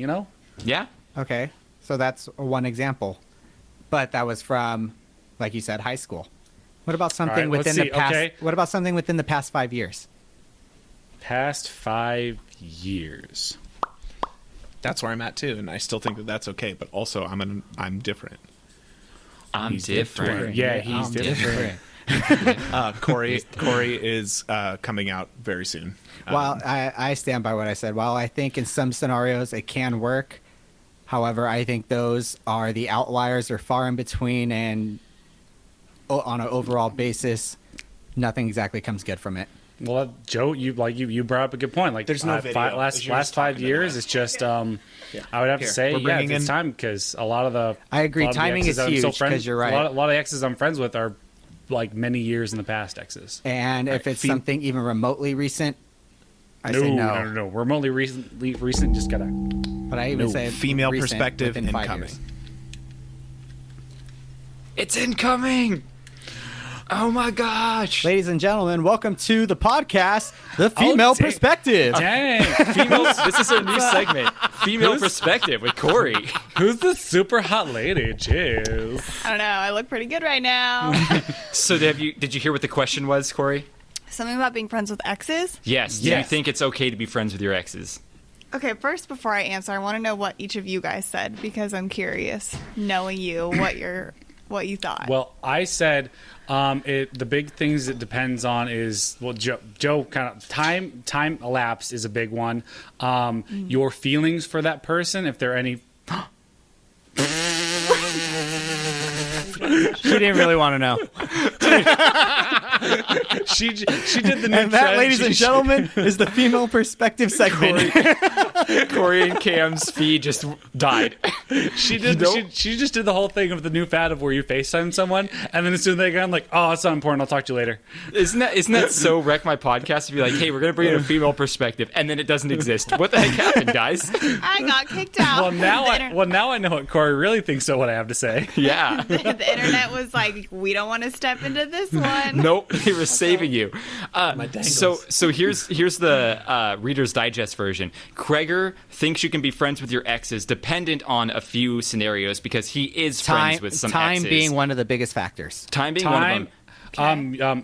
Yeah. Okay, so that's one example, but that was from, like you said, high school. What about something within the past? Okay. What about something within the past 5 years? Past 5 years. That's where I'm at too, and I still think that that's okay. But also, I'm different. I'm different. Yeah, he's different. Corey is coming out very soon. Well, I stand by what I said. While I think in some scenarios it can work, however, I think those are the outliers or far in between, and on an overall basis, nothing exactly comes good from it. Well, Joe, you brought up a good point. Like, there's no video. Last 5 years, it's just I would have to say, it's time, because a lot of the I agree. Timing is huge, because you're right. A lot of exes I'm friends with are like many years in the past exes. And if it's something even remotely recent, I say no. No. Remotely recent, just gotta. But I even say female recent, perspective within 5 incoming. years. It's incoming. Oh my gosh. Ladies and gentlemen, welcome to the podcast, The Female Perspective. Dang. This is our new segment, Female Perspective with Corey. Who's the super hot lady? Jeez. I don't know. I look pretty good right now. So did you hear what the question was, Corey? Something about being friends with exes? Yes. Do you think it's okay to be friends with your exes? Okay, first, before I answer, I want to know what each of you guys said, because I'm curious, knowing you, what you thought. Well, I said the big things it depends on is, well, Joe kind of time elapsed is a big one. Your feelings for that person, if there are any. She didn't really want to know. She did the new And that, trend. ladies and gentlemen, is the Female Perspective segment. Corey and Cam's feed just died. She just did the whole thing of the new fad of where you FaceTime someone, and then as soon as they go, I'm like, oh, it's not important. I'll talk to you later. Isn't that so wreck my podcast to be like, hey, we're gonna bring in a female perspective, and then it doesn't exist? What the heck happened, guys? I got kicked out. Now I know what Corey really thinks of what I have to say. Yeah. The internet was like, we don't want to step into this one. Nope, they were saving you. So here's the Reader's Digest version. Kreger thinks you can be friends with your exes, dependent on a few scenarios, because he is friends with some exes. Time being one of the biggest factors. Time being one of them.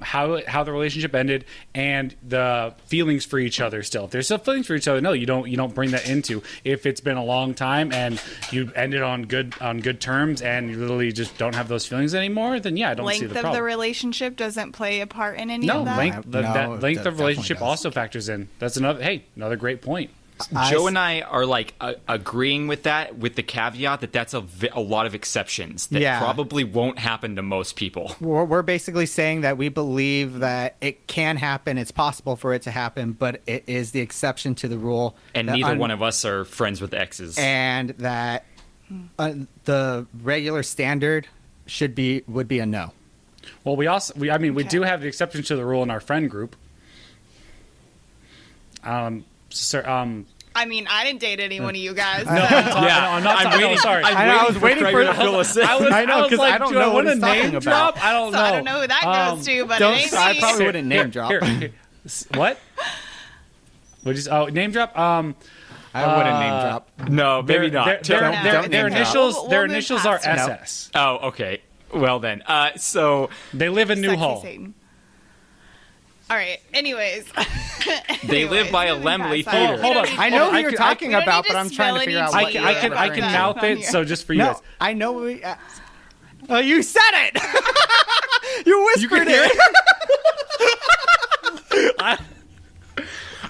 How the relationship ended and the feelings for each other still. If there's still feelings for each other, no, you don't bring that into. If it's been a long time and you ended on good terms and you literally just don't have those feelings anymore, then I don't see the problem. Length of the relationship doesn't play a part in any of that? Length of relationship also factors in. That's another great point. Joe and I are like agreeing with that, with the caveat that that's a lot of exceptions that probably won't happen to most people. We're basically saying that we believe that it can happen, it's possible for it to happen, but it is the exception to the rule. And neither one of us are friends with exes. And that the regular standard would be a no. Well, we do have the exception to the rule in our friend group. I mean, I didn't date any one of you guys. No, I'm not. I'm waiting. Sorry, I was waiting for to fill us in. I know, because I don't know what he's talking about. Drop? I don't know. I don't know who that goes to, but it ain't me. I probably wouldn't name drop. What? Name drop? I wouldn't name drop. No, maybe not. Their initials are SS. Oh, okay. Well then, so they live in Newhall. Satan. All right. Anyways, they live by a Lemley Theater. Hold on. I know who you're talking about, but I'm trying to figure out what I can mouth it. So just for you guys. I know. You said it. You whispered it.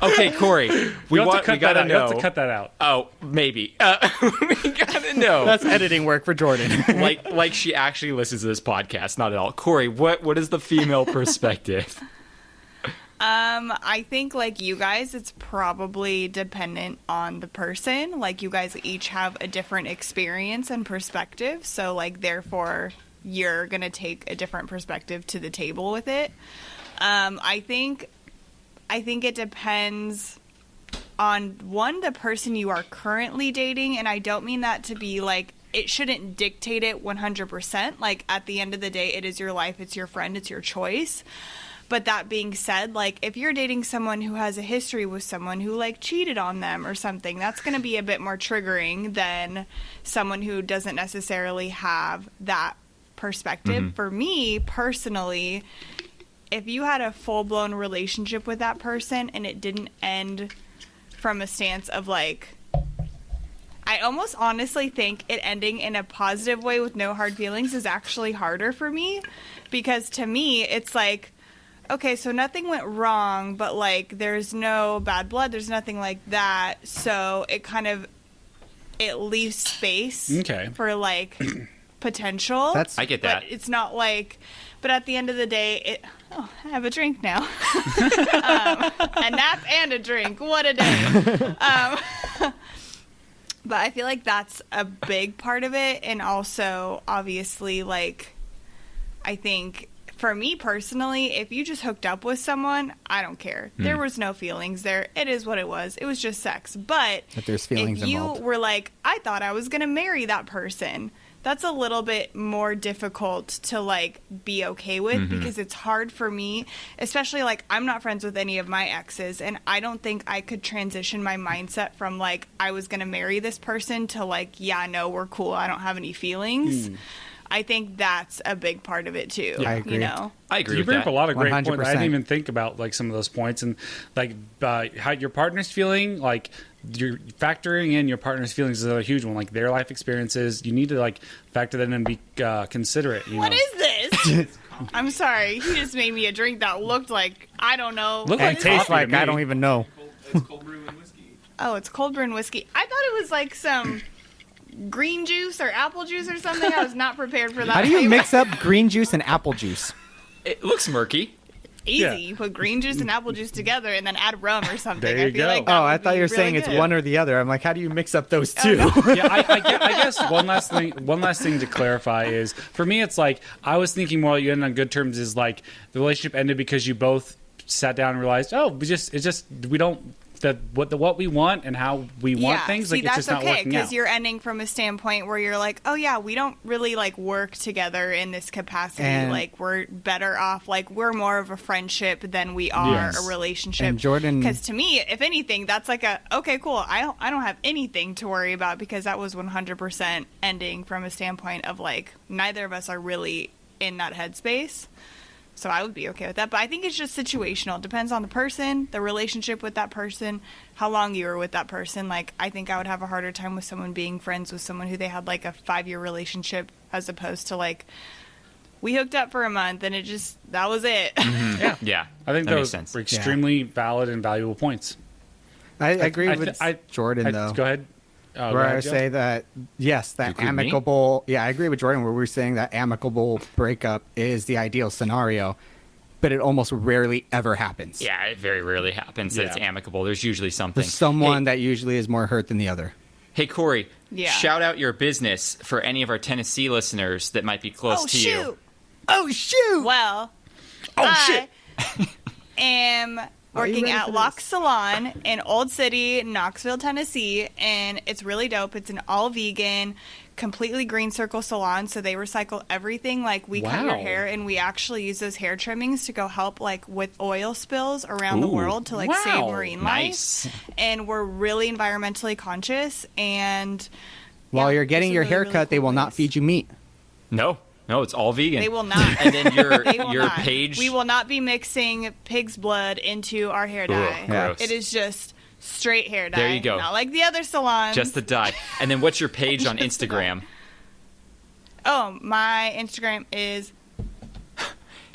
Okay, Corey. We gotta know. You have to cut that out. Oh, maybe. We gotta know. That's editing work for Jordan. like she actually listens to this podcast. Not at all. Corey, what is the female perspective? I think like you guys, it's probably dependent on the person. Like you guys each have a different experience and perspective. So like, therefore you're going to take a different perspective to the table with it. I think it depends on the person you are currently dating, and I don't mean that to be like, it shouldn't dictate it 100%. Like, at the end of the day, it is your life, it's your friend, it's your choice. But that being said, like, if you're dating someone who has a history with someone who, like, cheated on them or something, that's going to be a bit more triggering than someone who doesn't necessarily have that perspective. For me, personally, if you had a full-blown relationship with that person and it didn't end from a stance of, like, I almost honestly think it ending in a positive way with no hard feelings is actually harder for me, because to me, it's like, okay, so nothing went wrong, but, like, there's no bad blood, there's nothing like that, so it kind of, it leaves space for, like, potential. I get that. But it's not like, but at the end of the day, I have a drink now. A nap and a drink, what a day. But I feel like that's a big part of it, and also, obviously, like, I think, for me personally, if you just hooked up with someone, I don't care. There was no feelings there. It is what it was. It was just sex. But If there's feelings if you involved. were like, I thought I was going to marry that person, that's a little bit more difficult to, like, be okay with, because it's hard for me, especially, like, I'm not friends with any of my exes, and I don't think I could transition my mindset from, like, I was going to marry this person to, like, yeah, no, we're cool, I don't have any feelings. I think that's a big part of it too. I agree. You know, I agree You with bring that. up a lot of great points. I 100%. didn't even think about like some of those points, and like how your partner's feeling, like you're factoring in your partner's feelings is a huge one. Like their life experiences, you need to like factor that in and be considerate. What is this? I'm sorry, he just made me a drink that looked like, I don't know. Look And like tastes coffee like to I me. don't even know. It's cold brew and whiskey. Oh, it's cold brew and whiskey. I thought it was like some green juice or apple juice or something. I was not prepared for that. How do you flavor. mix up green juice and apple juice? It looks murky. Easy. Yeah. You put green juice and apple juice together and then add rum or something. There you I feel go. like that Oh, I would thought be you were really saying it's good. one or the other. I'm like, how do you mix up those two? Yeah, I guess one last thing to clarify is for me, it's like I was thinking more you end on good terms is like the relationship ended because you both sat down and realized, oh, we don't what we want and how we want things. Like see, it's that's just not okay working because out. you're ending from a standpoint where you're like, oh yeah, we don't really like work together in this capacity. And- like we're better off. Like we're more of a friendship than we are Yes. a relationship. And Jordan- because to me, if anything, that's like a okay, cool. I don't have anything to worry about because that was 100% ending from a standpoint of like neither of us are really in that headspace. So I would be okay with that. But I think it's just situational. It depends on the person, the relationship with that person, how long you were with that person. Like, I think I would have a harder time with someone being friends with someone who they had, like, a 5-year relationship as opposed to, like, we hooked up for a month and that was it. Yeah. I think that makes those sense. were extremely valid and valuable points. I agree with Jordan, though. Go ahead. Go Where ahead, I Joe. say that, yes, that agree with me? amicable... Yeah, I agree with Jordan where we're saying that amicable breakup is the ideal scenario, but it almost rarely ever happens. Yeah, it very rarely happens that it's Yeah. amicable. There's usually something. There's someone Hey, that usually is more hurt than the other. hey Corey, Yeah. shout out your business for any of our Tennessee listeners that might be close Oh, to shoot. you. Oh, shoot! Well, I am working ready at for Lock this? Salon in Old City, Knoxville, Tennessee, and it's really dope. It's an all vegan, completely green circle salon, so they recycle everything. Like we cut your Wow. hair, and we actually use those hair trimmings to go help like with oil spills around the Ooh, world to like wow. save marine Nice. life. And we're really environmentally conscious. And While yeah, you're getting it's a your really, hair really cut, they cool will not place. feed you meat. No, it's all vegan. They will not. And then your They will your not. page. We will not be mixing pig's blood into our hair dye. gross. It is just straight hair dye. There you go. Not like the other salons. just the dye. And then what's your page on Just the dye. Instagram? Oh, my Instagram is.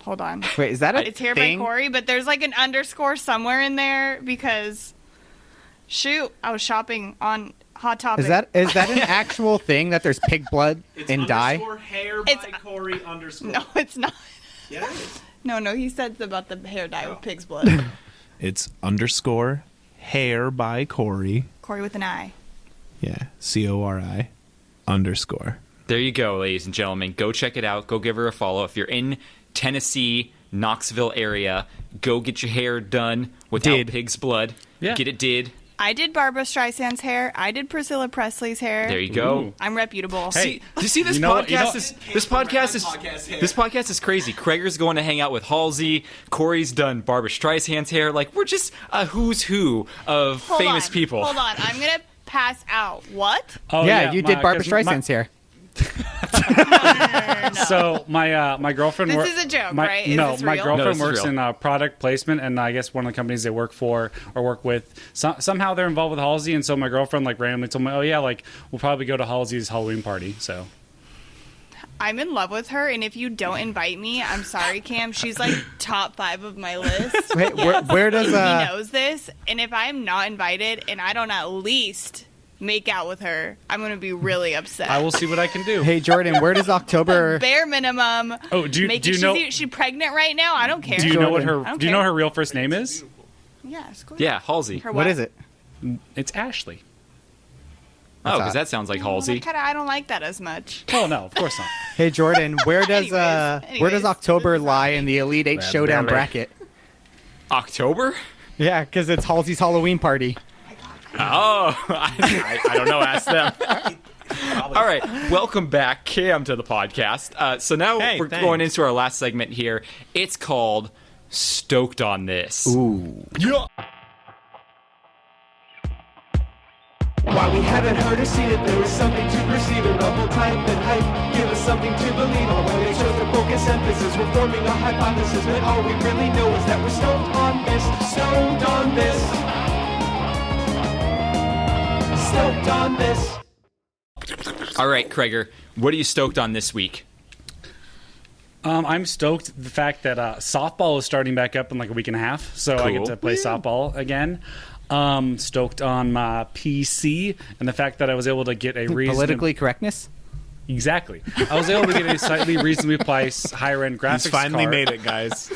Hold on. Wait, is that a It's hair thing? by Corey, but there's like an underscore somewhere in there because. Shoot, I was shopping on Hot Topic. Is that an actual thing that there's pig blood in dye? hair It's- Corey underscore. No, it's not. Yeah, it is. No, he said about the hair dye with pig's blood. It's underscore hair by Corey. Corey with an I. Yeah, CORI underscore. There you go, ladies and gentlemen. Go check it out. Go give her a follow. If you're in Tennessee, Knoxville area, go get your hair done without Did. pig's blood. Yeah. Get it did. I did Barbara Streisand's hair. I did Priscilla Presley's hair. There you go. Ooh. I'm reputable. See, do you see this You know what- podcast? This podcast is crazy. Krager's going to hang out with Halsey. Corey's done Barbara Streisand's hair. Like, we're just a who's who of Hold famous on, people. Hold on. I'm going to pass out. What? Oh, yeah, you did Barbara 'cause my- Streisand's hair. So my girlfriend. This is a joke, right? Is No, this my real? No, girlfriend this is works real. in product placement, and I guess one of the companies they work for or work with. Somehow they're involved with Halsey, and so my girlfriend like randomly told me, "Oh yeah, like we'll probably go to Halsey's Halloween party." So I'm in love with her, and if you don't invite me, I'm sorry, Cam. She's like top 5 of my list. Wait, where does He knows this, and if I'm not invited and I don't at least make out with her, I'm going to be really upset. I will see what I can do. Hey Jordan, where does October? Bare minimum. Oh, do you know? Is she pregnant right now? I don't care. Do you know what I her? don't Do you know care. her real first name is? Yeah, it's cool. Yeah, Halsey. Her What is it? It's Ashley. Oh, because that sounds like Halsey. I don't like that as much. Oh no, of course not. Hey Jordan, where does Anyways, where does October lie in the Elite Eight Showdown bracket? October? Yeah, because it's Halsey's Halloween party. Oh, I don't know. Ask them. All right, welcome back, Cam, to the podcast. So now Hey, we're thanks. going into our last segment here. It's called Stoked on This. Ooh. Yeah. While we haven't heard or seen it, there was something to perceive. A novel type and hype, give us something to believe on. When they chose to focus emphasis, we're forming a hypothesis. But all we really know is that we're stoked on this, stoked on this, stoked on this. All right, Krager, what are you stoked on this week? I'm stoked the fact that softball is starting back up in like a week and a half, so I get Cool. to play softball again. Stoked on my PC and the fact that I was able to get a Politically correctness? Exactly. I was able to get a slightly reasonably priced higher end graphics He's finally card. made it, guys.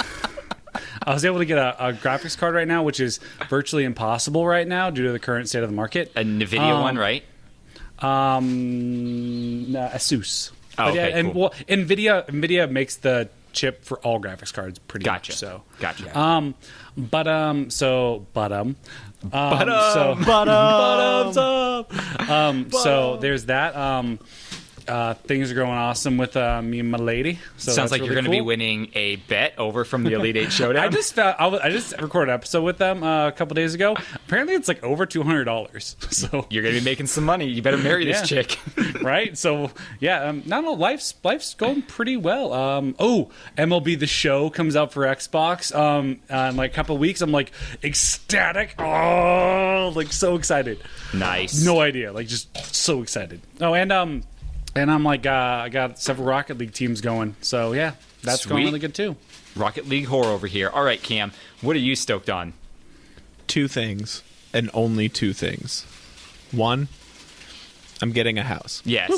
I was able to get a graphics card right now, which is virtually impossible right now due to the current state of the market. A NVIDIA one, right? Asus. Oh, But yeah, okay, and cool. well, NVIDIA makes the chip for all graphics cards pretty Gotcha. much. So Gotcha. So there's that. Things are going awesome with me and my lady. So Sounds that's like really you're going to be cool. winning a bet over from the Elite Eight Showdown. I just recorded an episode with them a couple days ago. Apparently, it's like over $200. So You're going to be making some money. You better marry this Yeah. chick. right? So yeah, no, life's going pretty well. MLB The Show comes out for Xbox in like a couple of weeks. I'm like ecstatic. Oh, like so excited. Nice. No idea, like just so excited. Oh, and I'm like I got several Rocket League teams going. So yeah, that's going Sweet. really good too. Rocket League horror over here. All right, Cam, what are you stoked on? 2 things, and only 2 things. 1, I'm getting a house. Yes.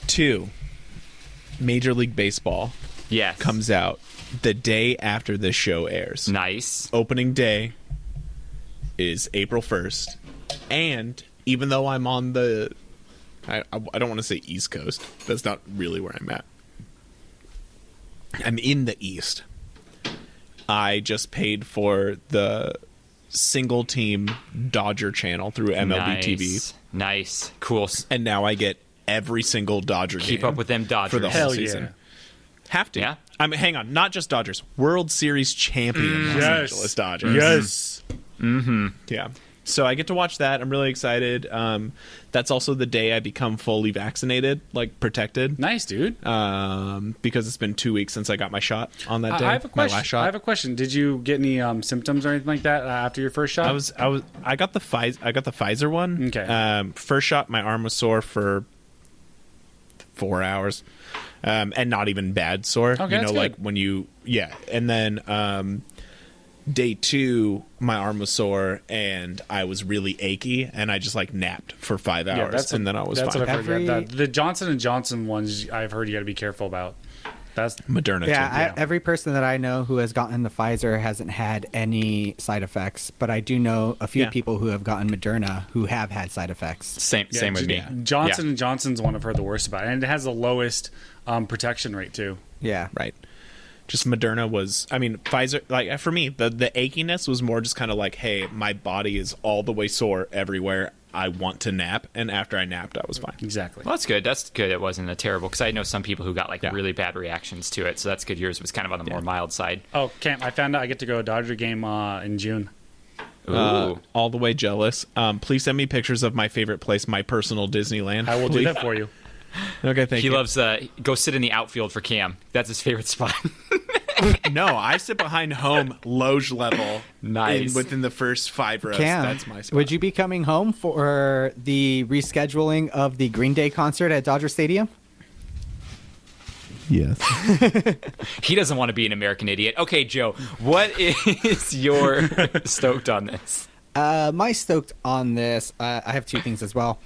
2, Major League Baseball Yes. comes out the day after this show airs. Nice. Opening day is April 1st. And even though I'm on the... I don't want to say East Coast. That's not really where I'm at. I'm in the East. I just paid for the single team Dodger channel through MLB nice. TV. Nice. Cool. And now I get every single Dodger Keep game up with them Dodgers. for the whole Hell season. yeah. Have to. Yeah. I mean, hang on. Not just Dodgers. World Series champion Los Yes. Angeles Dodgers. Yes. Yeah. So I get to watch that. I'm really excited. That's also the day I become fully vaccinated, like protected, Nice, dude. because it's been 2 weeks since I got my shot on that day. I have a My question. last shot. I have a question. Did you get any symptoms or anything like that after your first shot? I got the Pfizer one. Okay. First shot, my arm was sore for 4 hours, and not even bad sore. Okay, you know, that's good. like when you and then day 2, my arm was sore and I was really achy, and I just like napped for 5 hours, and then I was that's fine. what I've heard. Every- The Johnson & Johnson ones, I've heard you got to be careful about. That's Moderna. Yeah, too. every person that I know who has gotten the Pfizer hasn't had any side effects, but I do know a few Yeah. people who have gotten Moderna who have had side effects. Same with me. Johnson Yeah. & Johnson's one I've heard the worst about, and it has the lowest protection rate too. Yeah. Right. just Moderna was, I mean, Pfizer, like for me, the achiness was more just kind of like, hey, my body is all the way sore everywhere. I want to nap, and after I napped, I was fine. Exactly. Well, that's good. That's good. It wasn't a terrible, because I know some people who got like really bad reactions to it. So that's good. Yours was kind of on the more mild side. Oh, Cam, I found out I get to go to a Dodger game in June. Ooh. All the way jealous. Please send me pictures of my favorite place, my personal Disneyland. I will do that for you. Okay, thank you. He loves go sit in the outfield for Cam. That's his favorite spot. No, I sit behind home, loge level. Nice. Within the first 5 rows. Cam, That's my spot. would you be coming home for the rescheduling of the Green Day concert at Dodger Stadium? Yes. He doesn't want to be an American idiot. Okay, Joe, what is your stoked on this? My stoked on this, I have 2 things as well.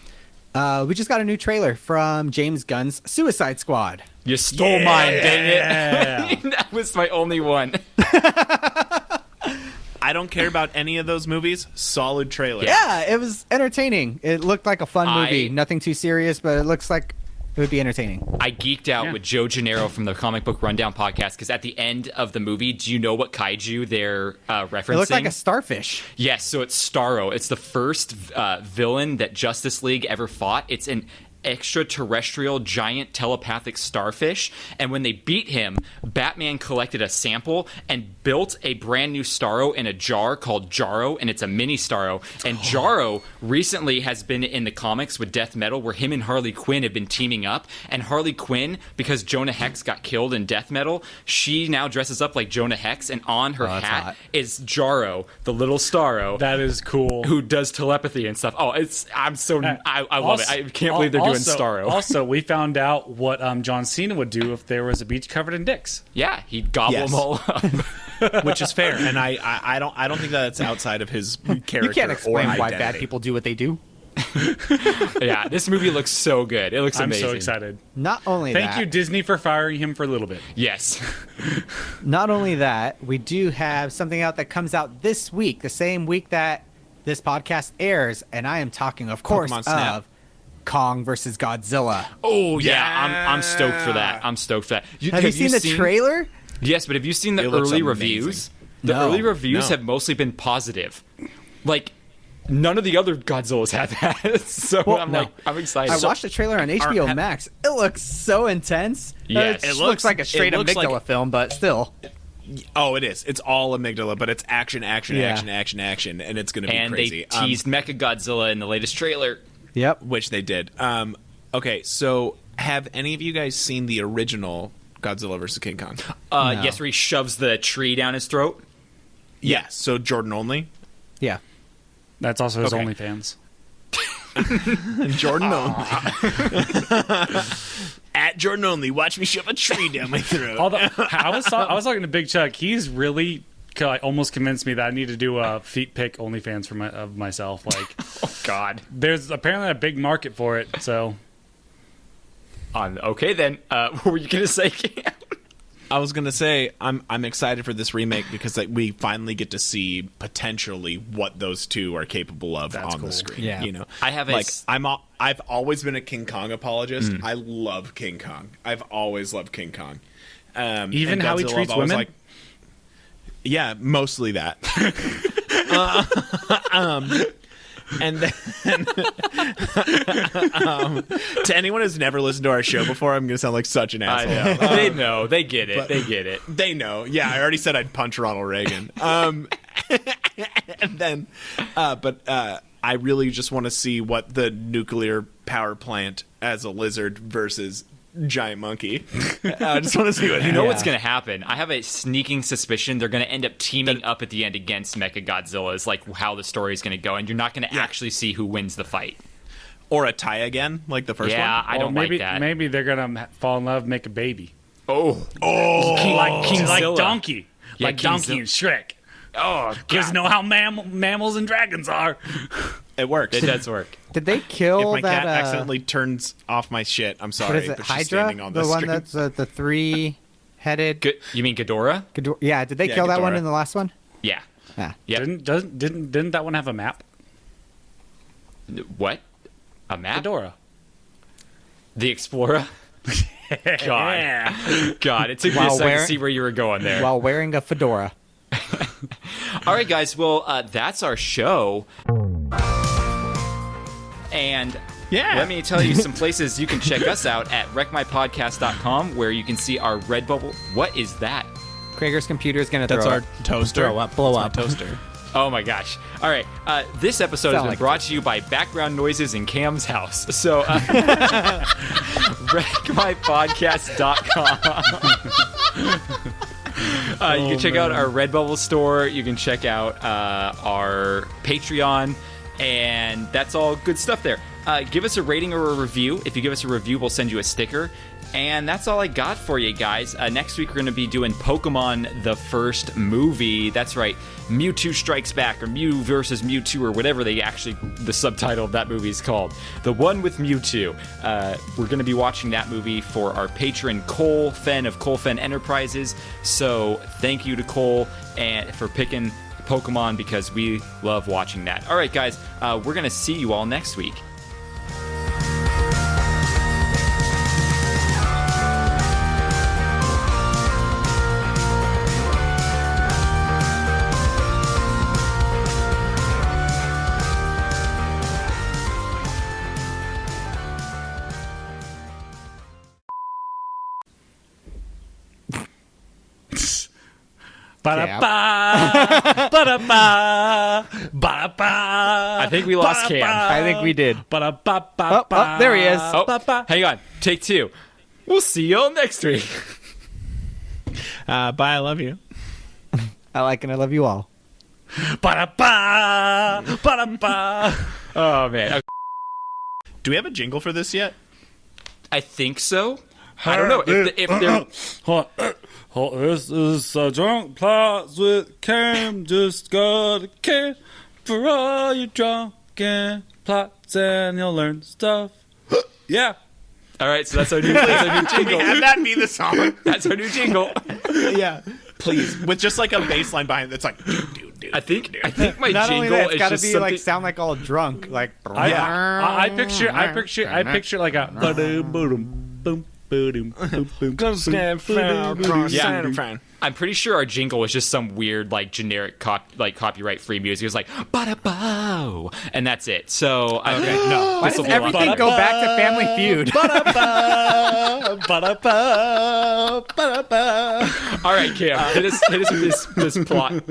We just got a new trailer from James Gunn's Suicide Squad. You stole mine, dang it. That was my only one. I don't care about any of those movies. Solid trailer. Yeah, it was entertaining. It looked like a fun movie. Nothing too serious, but it looks like it would be entertaining. I geeked out with Joe Janero from the Comic Book Rundown podcast, because at the end of the movie, do you know what kaiju they're referencing? It looked like a starfish. Yes, so it's Starro. It's the first villain that Justice League ever fought. It's an extraterrestrial giant telepathic starfish, and when they beat him, Batman collected a sample and built a brand new Starro in a jar called Jarro, and it's a mini Starro. And Jarro recently has been in the comics with Death Metal, where him and Harley Quinn have been teaming up, and Harley Quinn, because Jonah Hex got killed in Death Metal, she now dresses up like Jonah Hex, and on her hat hot. is Jarro, the little Starro. That is cool. Who does telepathy and stuff. Oh, I love it. I can't believe they're doing Starro. Also, we found out what John Cena would do if there was a beach covered in dicks. Yeah, he'd gobble them all up. Which is fair, and I don't think that's outside of his character. You can't explain or why identity. bad people do what they do. Yeah, this movie looks so good. It looks amazing. I'm so excited. Not only Thank that, you, Disney, for firing him for a little bit. Yes. not only that, we do have something out that comes out this week, the same week that this podcast airs, and I am talking, of course, Pokemon Snap. of Kong versus Godzilla. Oh yeah, I'm stoked for that. I'm stoked for that. Have you seen the trailer? Yes, but have you seen the It looks early amazing. reviews? The No. early reviews No. have mostly been positive. Like, none of the other Godzillas had that. So I'm excited. I watched the trailer on HBO Max. It looks so intense. Yes. It It looks like a looks- straight it looks amygdala like- film, but still. Oh, it is. It's all amygdala, but it's action, action, Yeah. action, action, action, and it's going to be and crazy. they teased Mechagodzilla in the latest trailer. Yep. Which they did. Okay, so have any of you guys seen the original Godzilla versus King Kong? No. Yes, where he shoves the tree down his throat. Yes. So Jordan only. Yeah. That's also his Okay. OnlyFans. Jordan only. At Jordan only. Watch me shove a tree down my throat. Although I was talking to Big Chuck. He's really almost convinced me that I need to do a feet pick OnlyFans for of myself. Like, Oh God. there's apparently a big market for it. So Okay then. What were you gonna say, Cam? I was gonna say I'm excited for this remake because we finally get to see potentially what those two are capable of That's on cool. the screen. Yeah. You know, I have I've always been a King Kong apologist. I love King Kong. I've always loved King Kong. Even and how he Godzilla, treats I've always women? Yeah, mostly that. And then, to anyone who's never listened to our show before, I'm going to sound like such an I asshole. know. They know. They get it. but- They get it. They know. Yeah, I already said I'd punch Ronald Reagan. And then, I really just want to see what the nuclear power plant as a lizard versus giant monkey. I just want to see what You know what's going to happen? I have a sneaking suspicion they're going to end up teaming up at the end against Mechagodzilla. Is like how the story is going to go, and you're not going to actually see who wins the fight. Or a tie again, like the first Yeah, one. I don't maybe, like that. Maybe they're gonna fall in love, make a baby. Oh, Like Kingzilla. Donkey, Yeah, like Donkey Kingzilla. and Shrek. oh, Because God. know how mammals and dragons are. It works. It does work. Did they If kill my that? cat accidentally turns off my shit, I'm sorry. What is it? but she's Hydra? standing on The the one screen. that's the three-headed. You mean Ghidorah? Yeah. Did they Yeah, kill that one Ghidorah. in the last one? Yeah. Yeah. Yep. Didn't that one have a map? What? A map? Ghidorah. The Explorer? God, it took me a second to see where you were going there. While wearing a fedora. All right, guys. Well, that's our show. And let me tell you some places you can check us out at wreckmypodcast.com, where you can see our Redbubble. What is that? Krager's computer is going to That's throw our up. toaster. Throw up, blow That's up. my toaster. Oh my gosh. All right. This episode has been like brought to you by background noises in Cam's house. So, wreckmypodcast.com. You can check out our Redbubble store. You can check out our Patreon. And that's all good stuff there. Give us a rating or a review. If you give us a review, we'll send you a sticker. And that's all I got for you guys. Next week, we're going to be doing Pokemon the first movie. That's right. Mewtwo Strikes Back, or Mew versus Mewtwo, or whatever the subtitle of that movie is called. The one with Mewtwo. We're going to be watching that movie for our patron Cole Phen of Cole Phen Enterprises. So thank you to Cole and for picking Pokemon, because we love watching that. All right, guys. We're going to see you all next week. I think we lost Cam. I think we did. Oh, there he is. Oh, hang on. Take two. We'll see y'all next week. Bye. I love you. I like and I love you all. Oh, man. Do we have a jingle for this yet? I think so. I don't know. If they're... This is a drunk plots with Cam. Just got a can for all your drunken plots, and you'll learn stuff. Yeah. All right, so that's our new jingle. Have that be the song. That's our new jingle. Yeah. Please. With just like a bass line behind it that's like, dude. I think my Not jingle only that, it's is got to just be something... like sound like all drunk, like. I picture like a boom boom boom boom. Yeah. I'm pretty sure our jingle was just some weird, like, generic, copyright free music. It was like, ba-da-bow, and that's it. So, okay, no. Why does everything go back to Family Feud? All right, Cam, hit us with this plot.